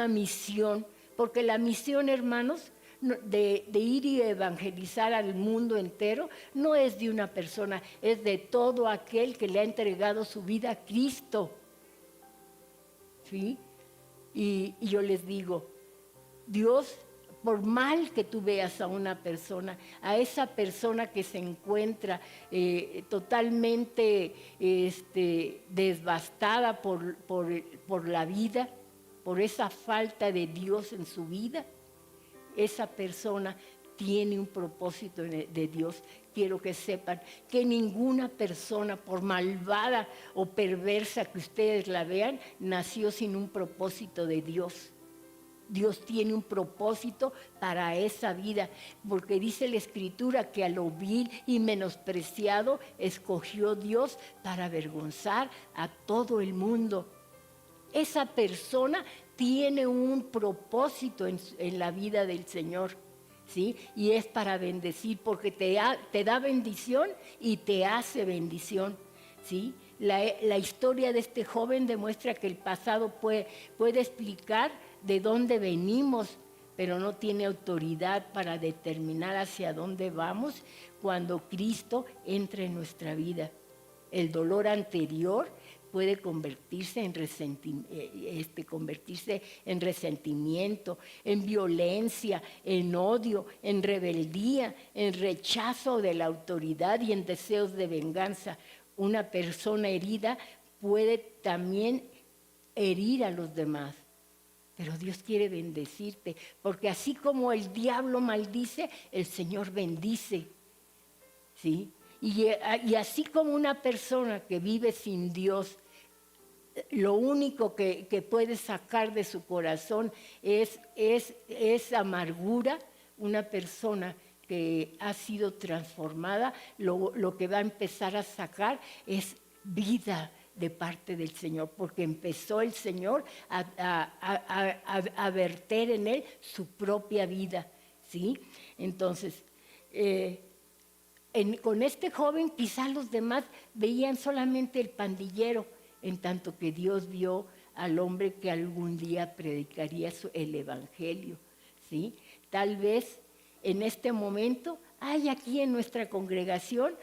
misión, porque la misión, hermanos, de ir y evangelizar al mundo entero, no es de una persona, es de todo aquel que le ha entregado su vida a Cristo, ¿sí? Y yo les digo, Dios, por mal que tú veas a una persona, a esa persona que se encuentra totalmente devastada por la vida, por esa falta de Dios en su vida, esa persona tiene un propósito de Dios. Quiero que sepan que ninguna persona, por malvada o perversa que ustedes la vean, nació sin un propósito de Dios. Dios tiene un propósito para esa vida, porque dice la Escritura que a lo vil y menospreciado escogió Dios para avergonzar a todo el mundo. Esa persona tiene un propósito en la vida del Señor, ¿sí? Y es para bendecir, porque te da bendición y te hace bendición, ¿sí? La historia de este joven demuestra que el pasado puede explicar de dónde venimos, pero no tiene autoridad para determinar hacia dónde vamos cuando Cristo entra en nuestra vida. El dolor anterior puede convertirse en resentimiento, en violencia, en odio, en rebeldía, en rechazo de la autoridad y en deseos de venganza. Una persona herida puede también herir a los demás. Pero Dios quiere bendecirte, porque así como el diablo maldice, el Señor bendice, ¿sí? Y así como una persona que vive sin Dios, lo único que puede sacar de su corazón es amargura. Una persona que ha sido transformada, lo que va a empezar a sacar es vida de parte del Señor, porque empezó el Señor a verter en él su propia vida, ¿sí? Entonces, con este joven quizás los demás veían solamente el pandillero, en tanto que Dios vio al hombre que algún día predicaría el Evangelio, ¿sí? Tal vez en este momento hay aquí en nuestra congregación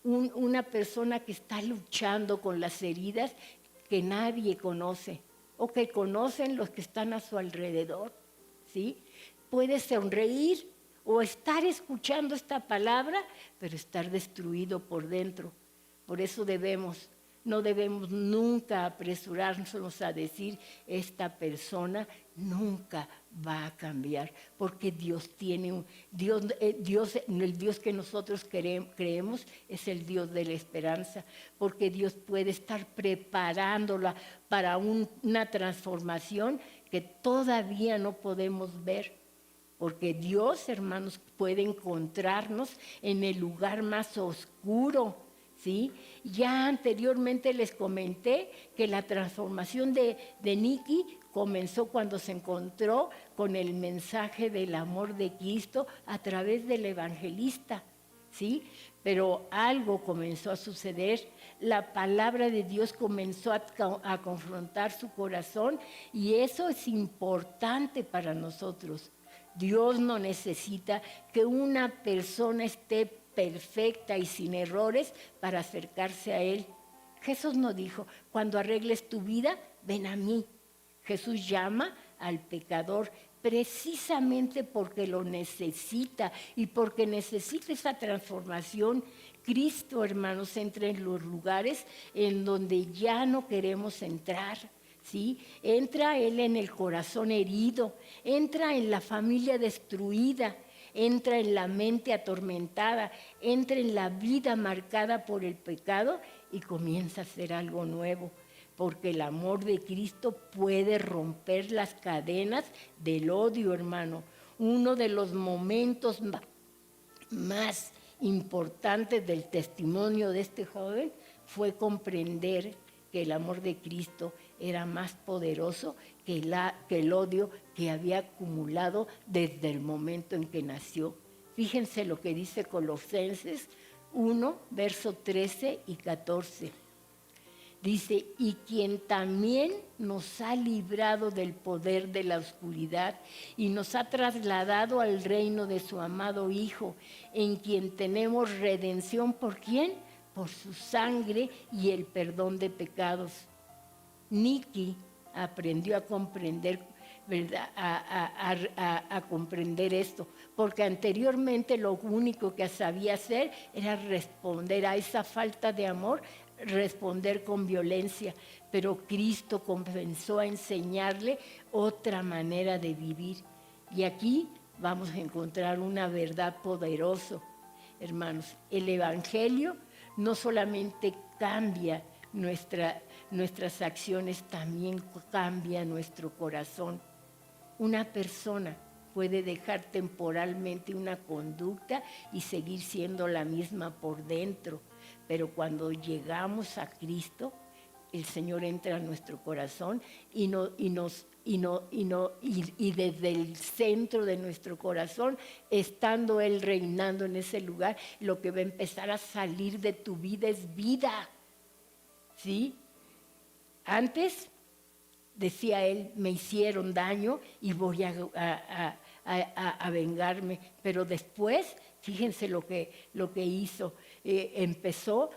una persona que está luchando con las heridas que nadie conoce o que conocen los que están a su alrededor, ¿sí? Puede sonreír o estar escuchando esta palabra, pero estar destruido por dentro. Por eso no debemos nunca apresurarnos a decir, esta persona nunca va a cambiar, porque Dios tiene el Dios que nosotros creemos es el Dios de la esperanza, porque Dios puede estar preparándola para una transformación que todavía no podemos ver, porque Dios, hermanos, puede encontrarnos en el lugar más oscuro, ¿sí? Ya anteriormente les comenté que la transformación de Nikki comenzó cuando se encontró con el mensaje del amor de Cristo a través del evangelista, ¿sí? Pero algo comenzó a suceder, la palabra de Dios comenzó a confrontar su corazón y eso es importante para nosotros. Dios no necesita que una persona esté perfecta y sin errores para acercarse a Él. Jesús no dijo, cuando arregles tu vida, ven a mí. Jesús llama al pecador precisamente porque lo necesita y porque necesita esa transformación. Cristo, hermanos, entra en los lugares en donde ya no queremos entrar. ¿Sí? Entra Él en el corazón herido, entra en la familia destruida, entra en la mente atormentada, entra en la vida marcada por el pecado y comienza a hacer algo nuevo. Porque el amor de Cristo puede romper las cadenas del odio, hermano. Uno de los momentos más importantes del testimonio de este joven fue comprender que el amor de Cristo era más poderoso que el odio que había acumulado desde el momento en que nació. Fíjense lo que dice Colosenses 1, verso 13 y 14. Dice, y quien también nos ha librado del poder de la oscuridad y nos ha trasladado al reino de su amado Hijo, en quien tenemos redención. ¿Por quién? Por su sangre y el perdón de pecados. Nikki aprendió a comprender, ¿verdad? A comprender esto, porque anteriormente lo único que sabía hacer era responder a esa falta de amor, responder con violencia, pero Cristo comenzó a enseñarle otra manera de vivir. Y aquí vamos a encontrar una verdad poderosa, hermanos. El Evangelio no solamente cambia nuestras acciones, también cambia nuestro corazón. Una persona puede dejar temporalmente una conducta y seguir siendo la misma por dentro, pero cuando llegamos a Cristo, el Señor entra a nuestro corazón y desde el centro de nuestro corazón, estando Él reinando en ese lugar, lo que va a empezar a salir de tu vida es vida. ¿Sí? Antes, decía él, me hicieron daño y voy a vengarme. Pero después, fíjense lo que hizo. Empezó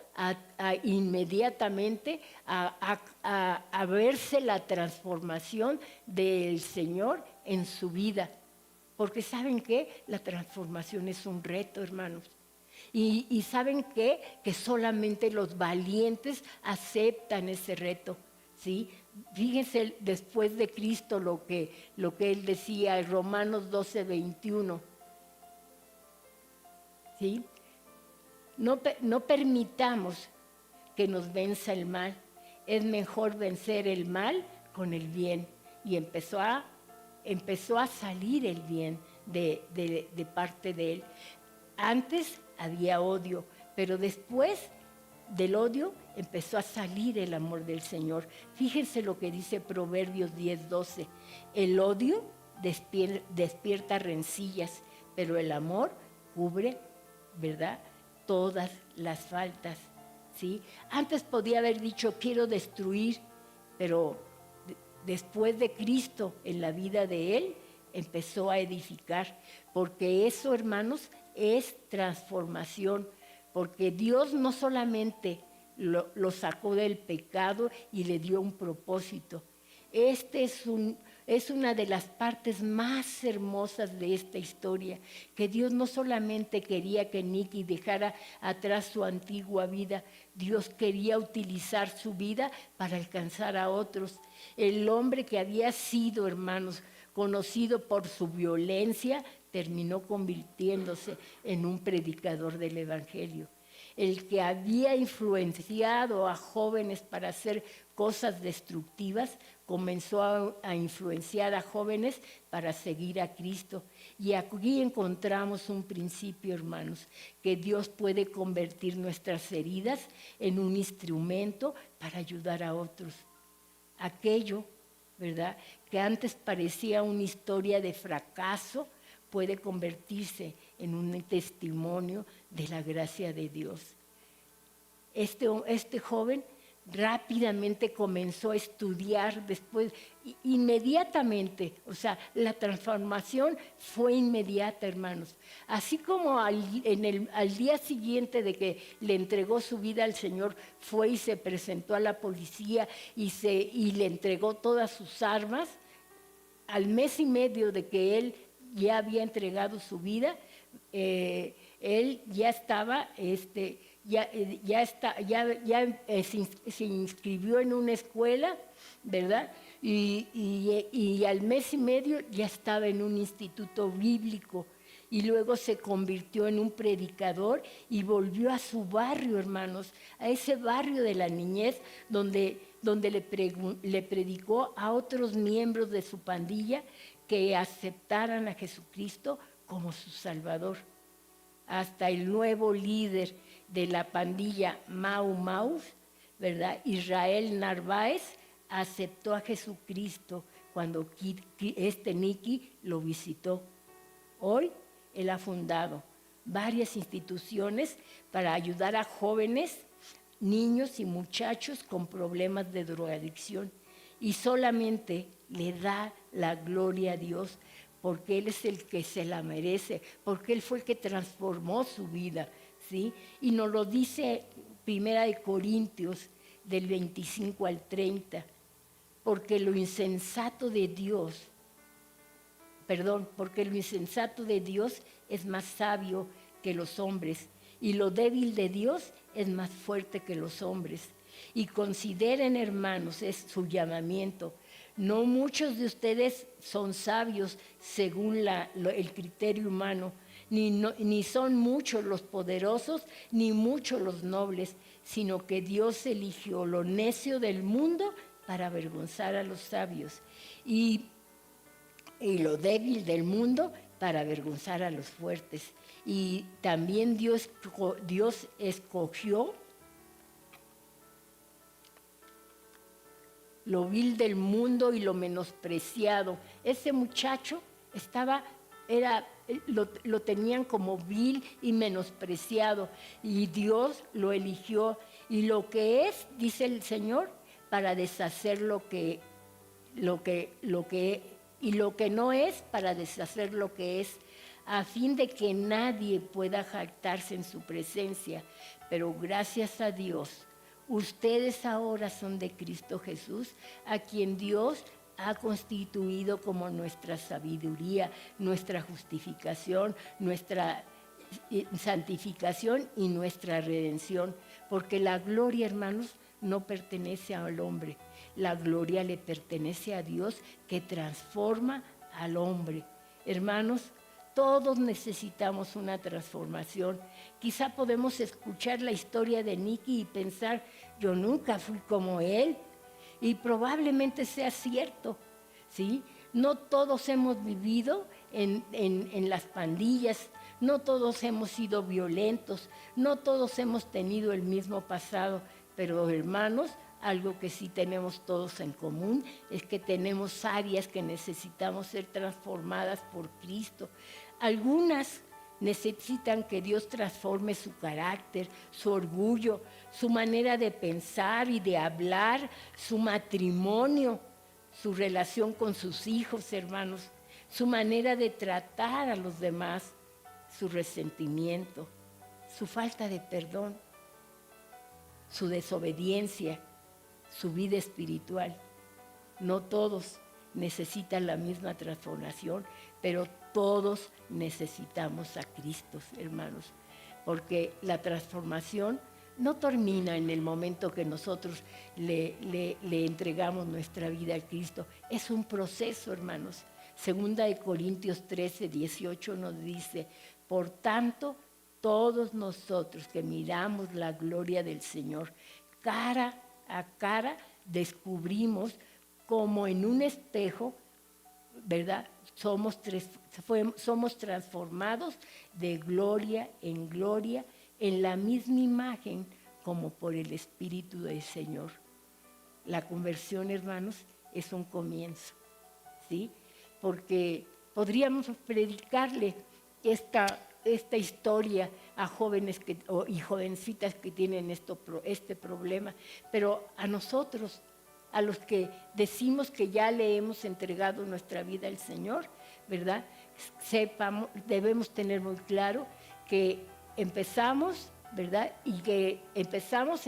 inmediatamente a verse la transformación del Señor en su vida. Porque ¿saben qué? La transformación es un reto, hermanos. Y ¿saben qué? Que solamente los valientes aceptan ese reto, ¿sí? Fíjense después de Cristo lo que él decía en Romanos 12, 21. ¿Sí? No permitamos que nos venza el mal. Es mejor vencer el mal con el bien. Y empezó a salir el bien de parte de él. Antes había odio, pero después del odio empezó a salir el amor del Señor. Fíjense lo que dice Proverbios 10, 12. El odio despierta rencillas, pero el amor cubre, ¿verdad?, todas las faltas, ¿sí? Antes podía haber dicho, quiero destruir, pero después de Cristo en la vida de él, empezó a edificar, porque eso, hermanos, es transformación, porque Dios no solamente lo sacó del pecado y le dio un propósito. Es una de las partes más hermosas de esta historia, que Dios no solamente quería que Nikki dejara atrás su antigua vida, Dios quería utilizar su vida para alcanzar a otros. El hombre que había sido, hermanos, conocido por su violencia, terminó convirtiéndose en un predicador del Evangelio. El que había influenciado a jóvenes para hacer cosas destructivas, comenzó a influenciar a jóvenes para seguir a Cristo. Y aquí encontramos un principio, hermanos, que Dios puede convertir nuestras heridas en un instrumento para ayudar a otros. Aquello, ¿verdad?, que antes parecía una historia de fracaso, puede convertirse en un testimonio de la gracia de Dios. Este joven rápidamente comenzó a estudiar después, inmediatamente, o sea, la transformación fue inmediata, hermanos. Así como al día siguiente de que le entregó su vida al Señor, fue y se presentó a la policía y le entregó todas sus armas. Al mes y medio de que él ya había entregado su vida, él ya estaba, se inscribió en una escuela, ¿verdad? Y al mes y medio ya estaba en un instituto bíblico. Y luego se convirtió en un predicador y volvió a su barrio, hermanos, a ese barrio de la niñez donde le predicó a otros miembros de su pandilla que aceptaran a Jesucristo como su Salvador. Hasta el nuevo líder de la pandilla Mau Mau, ¿verdad?, Israel Narváez, aceptó a Jesucristo cuando Nicky lo visitó. Hoy él ha fundado varias instituciones para ayudar a jóvenes, niños y muchachos con problemas de drogadicción. Y solamente le da la gloria a Dios porque Él es el que se la merece, porque Él fue el que transformó su vida, ¿sí? Y nos lo dice 1 Corintios del 25 al 30, porque lo insensato de Dios es más sabio que los hombres, y lo débil de Dios es más fuerte que los hombres. Y consideren, hermanos, es su llamamiento. No muchos de ustedes son sabios según el criterio humano, ni son muchos los poderosos, ni muchos los nobles, sino que Dios eligió lo necio del mundo para avergonzar a los sabios, y lo débil del mundo para avergonzar a los fuertes. Y también Dios escogió lo vil del mundo y lo menospreciado. Ese muchacho lo tenían como vil y menospreciado, y Dios lo eligió, y lo que es, dice el Señor, para deshacer y lo que no es, para deshacer lo que es, a fin de que nadie pueda jactarse en su presencia. Pero gracias a Dios, ustedes ahora son de Cristo Jesús, a quien Dios ha constituido como nuestra sabiduría, nuestra justificación, nuestra santificación y nuestra redención. Porque la gloria, hermanos, no pertenece al hombre. La gloria le pertenece a Dios, que transforma al hombre. Hermanos, todos necesitamos una transformación. Quizá podemos escuchar la historia de Nicky y pensar, yo nunca fui como él. Y probablemente sea cierto, ¿sí? No todos hemos vivido en las pandillas, no todos hemos sido violentos, no todos hemos tenido el mismo pasado, pero hermanos, algo que sí tenemos todos en común es que tenemos áreas que necesitamos ser transformadas por Cristo. Algunas necesitan que Dios transforme su carácter, su orgullo, su manera de pensar y de hablar, su matrimonio, su relación con sus hijos, hermanos, su manera de tratar a los demás, su resentimiento, su falta de perdón, su desobediencia, su vida espiritual. No todos necesitan la misma transformación, pero todos necesitamos a Cristo, hermanos, porque la transformación no termina en el momento que nosotros le entregamos nuestra vida a Cristo. Es un proceso, hermanos. 2 Corintios 13, 18 nos dice, por tanto, todos nosotros que miramos la gloria del Señor cara a cara, descubrimos como en un espejo, ¿verdad? Somos transformados de gloria en la misma imagen como por el Espíritu del Señor. La conversión, hermanos, es un comienzo, ¿sí? Porque podríamos predicarle esta historia a jóvenes y jovencitas que tienen este problema, pero a nosotros, a los que decimos que ya le hemos entregado nuestra vida al Señor, ¿verdad? Debemos tener muy claro que empezamos, ¿verdad? Y que empezamos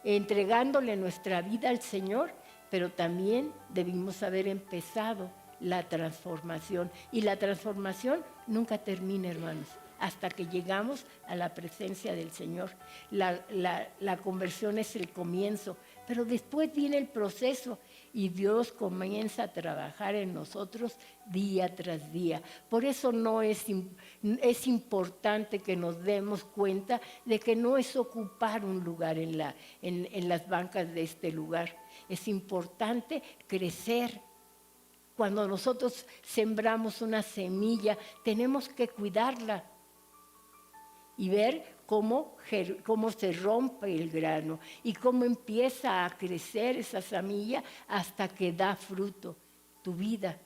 entregándole nuestra vida al Señor, pero también debimos haber empezado la transformación. Y la transformación nunca termina, hermanos, hasta que llegamos a la presencia del Señor. La conversión es el comienzo, pero después viene el proceso y Dios comienza a trabajar en nosotros día tras día. Por eso es importante que nos demos cuenta de que no es ocupar un lugar en las bancas de este lugar. Es importante crecer. Cuando nosotros sembramos una semilla, tenemos que cuidarla y ver cómo se rompe el grano y cómo empieza a crecer esa semilla hasta que da fruto. Tu vida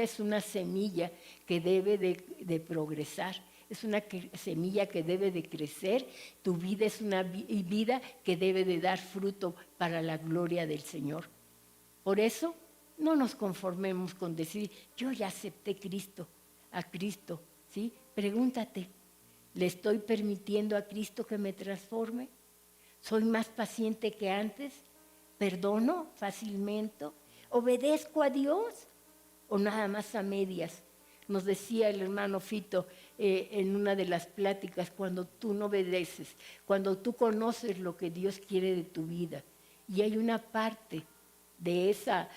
es una semilla que debe de progresar, es una semilla que debe de crecer. Tu vida es una vida que debe de dar fruto para la gloria del Señor. Por eso, no nos conformemos con decir, yo ya acepté a Cristo, ¿sí? Pregúntate, ¿le estoy permitiendo a Cristo que me transforme? ¿Soy más paciente que antes? ¿Perdono fácilmente? ¿Obedezco a Dios? ¿O nada más a medias? Nos decía el hermano Fito en una de las pláticas, cuando tú no obedeces, cuando tú conoces lo que Dios quiere de tu vida, y hay una parte de eso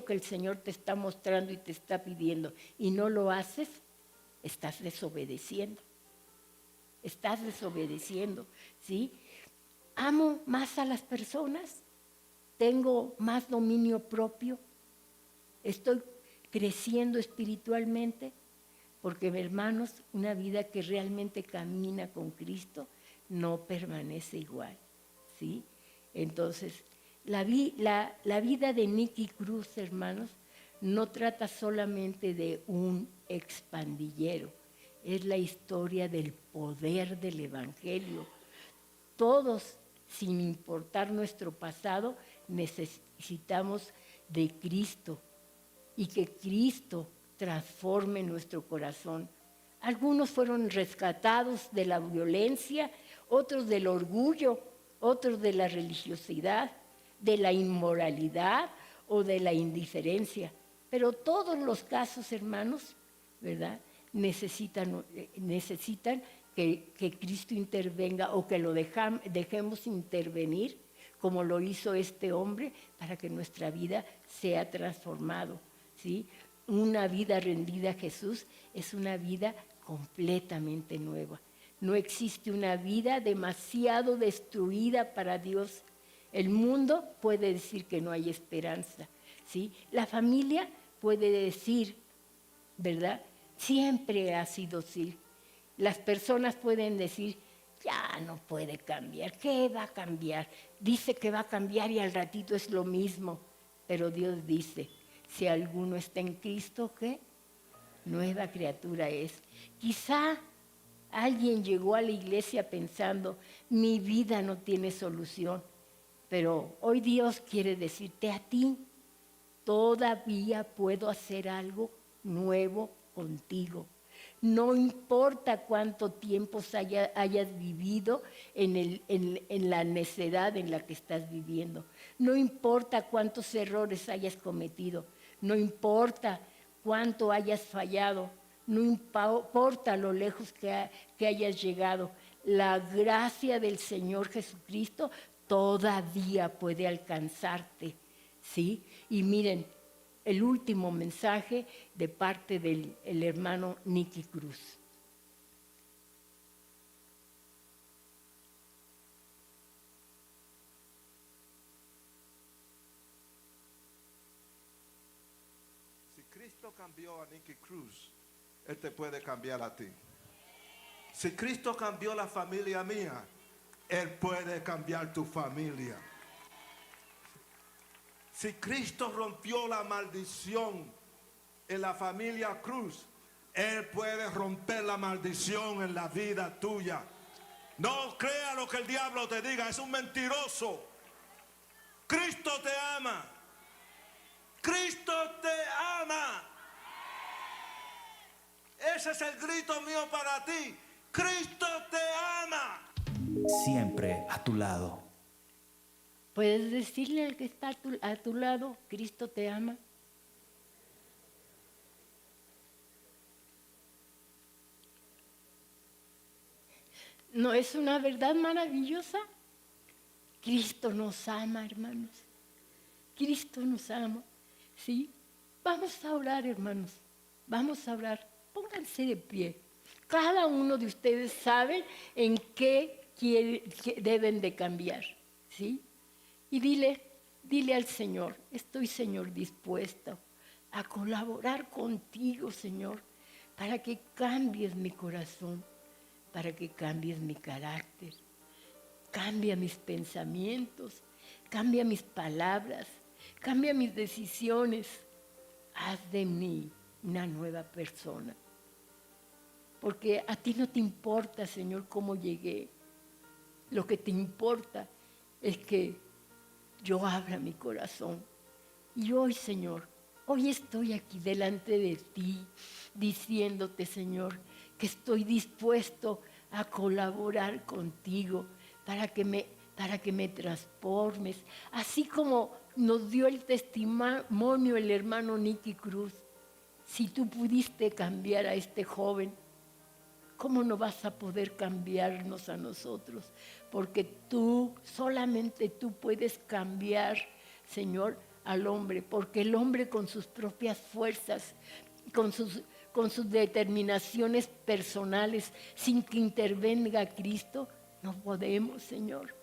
que el Señor te está mostrando y te está pidiendo y no lo haces, estás desobedeciendo. Estás desobedeciendo, ¿sí? Amo más a las personas, tengo más dominio propio, estoy creciendo espiritualmente, porque, hermanos, una vida que realmente camina con Cristo no permanece igual, ¿sí? Entonces, la vida de Nicky Cruz, hermanos, no trata solamente de un expandillero, es la historia del poder del Evangelio. Todos, sin importar nuestro pasado, necesitamos de Cristo y que Cristo transforme nuestro corazón. Algunos fueron rescatados de la violencia, otros del orgullo, otros de la religiosidad, de la inmoralidad o de la indiferencia. Pero todos los casos, hermanos, ¿verdad?, necesitan que Cristo intervenga o que lo dejemos intervenir, como lo hizo este hombre, para que nuestra vida sea transformado, ¿sí? Una vida rendida a Jesús es una vida completamente nueva. No existe una vida demasiado destruida para Dios. El mundo puede decir que no hay esperanza, ¿sí? La familia puede decir, ¿verdad? Siempre ha sido así. Las personas pueden decir, ya no puede cambiar. ¿Qué va a cambiar? Dice que va a cambiar y al ratito es lo mismo. Pero Dios dice, si alguno está en Cristo, ¿qué? Nueva criatura es. Quizá alguien llegó a la iglesia pensando, mi vida no tiene solución. Pero hoy Dios quiere decirte a ti, todavía puedo hacer algo nuevo contigo. No importa cuánto tiempo hayas vivido en la necedad en la que estás viviendo. No importa cuántos errores hayas cometido. No importa cuánto hayas fallado. No importa lo lejos que hayas llegado. La gracia del Señor Jesucristo todavía puede alcanzarte, ¿sí? Y miren, el último mensaje de parte del hermano Nicky Cruz. Cristo cambió a Nicky Cruz, Él te puede cambiar a ti. Si Cristo cambió la familia mía, Él puede cambiar tu familia. Si Cristo rompió la maldición en la familia Cruz, Él puede romper la maldición en la vida tuya. No crea lo que el diablo te diga, es un mentiroso. Cristo te ama. Cristo te ama. Ese es el grito mío para ti. Cristo te ama. Siempre a tu lado. ¿Puedes decirle al que está a tu lado, Cristo te ama? ¿No es una verdad maravillosa? Cristo nos ama, hermanos. Cristo nos ama. ¿Sí? Vamos a orar, hermanos. Vamos a orar. Pónganse de pie. Cada uno de ustedes sabe en qué deben de cambiar. ¿Sí? Y dile al Señor, estoy, Señor, dispuesto a colaborar contigo, Señor, para que cambies mi corazón, para que cambies mi carácter, cambia mis pensamientos, cambia mis palabras, cambia mis decisiones, haz de mí una nueva persona. Porque a ti no te importa, Señor, cómo llegué. Lo que te importa es que yo abra mi corazón. Y hoy, Señor, hoy estoy aquí delante de ti, diciéndote, Señor, que estoy dispuesto a colaborar contigo para que me transformes. Así como nos dio el testimonio el hermano Nicky Cruz. Si tú pudiste cambiar a este joven, ¿cómo no vas a poder cambiarnos a nosotros? Porque tú, solamente tú puedes cambiar, Señor, al hombre. Porque el hombre con sus propias fuerzas, con sus determinaciones personales, sin que intervenga Cristo, no podemos, Señor.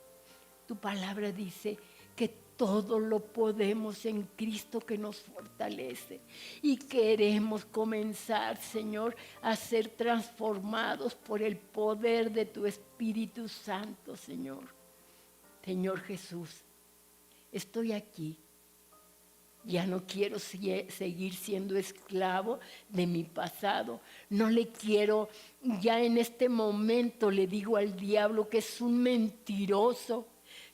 Tu palabra dice que todo lo podemos en Cristo que nos fortalece. Y queremos comenzar, Señor, a ser transformados por el poder de tu Espíritu Santo, Señor. Señor Jesús, estoy aquí. Ya no quiero seguir siendo esclavo de mi pasado. No le quiero, ya en este momento le digo al diablo que es un mentiroso,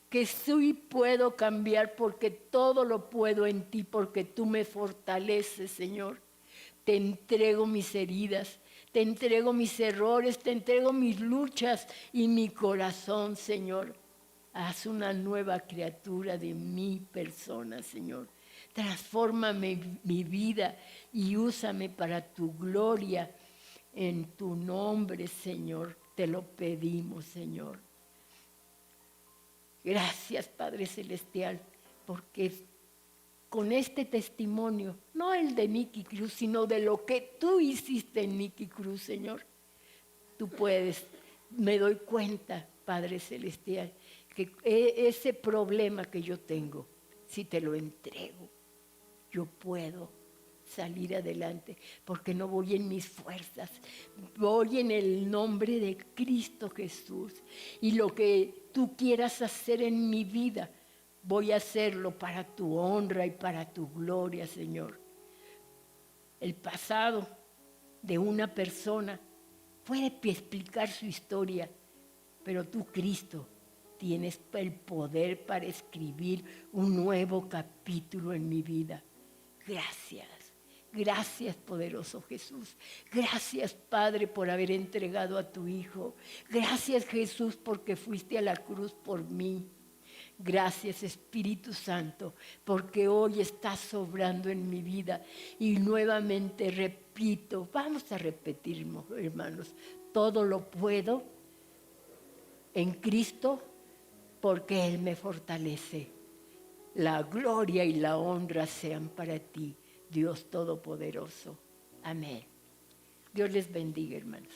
que sí puedo cambiar porque todo lo puedo en ti, porque tú me fortaleces, Señor. Te entrego mis heridas, te entrego mis errores, te entrego mis luchas y mi corazón, Señor. Haz una nueva criatura de mi persona, Señor. Transfórmame mi vida y úsame para tu gloria. En tu nombre, Señor, te lo pedimos, Señor. Gracias, Padre Celestial, porque con este testimonio, no el de Nicky Cruz, sino de lo que tú hiciste en Nicky Cruz, Señor, tú puedes, me doy cuenta, Padre Celestial, que ese problema que yo tengo, si te lo entrego, yo puedo salir adelante, porque no voy en mis fuerzas, voy en el nombre de Cristo Jesús. Y lo que tú quieras hacer en mi vida, voy a hacerlo para tu honra y para tu gloria, Señor. El pasado de una persona puede explicar su historia, pero tú, Cristo, tienes el poder para escribir un nuevo capítulo en mi vida. Gracias. Gracias, poderoso Jesús. Gracias, Padre, por haber entregado a tu Hijo. Gracias, Jesús, porque fuiste a la cruz por mí. Gracias, Espíritu Santo, porque hoy estás sobrando en mi vida. Y nuevamente repito, vamos a repetir, hermanos, todo lo puedo en Cristo porque Él me fortalece. La gloria y la honra sean para ti, Dios Todopoderoso. Amén. Dios les bendiga, hermanos.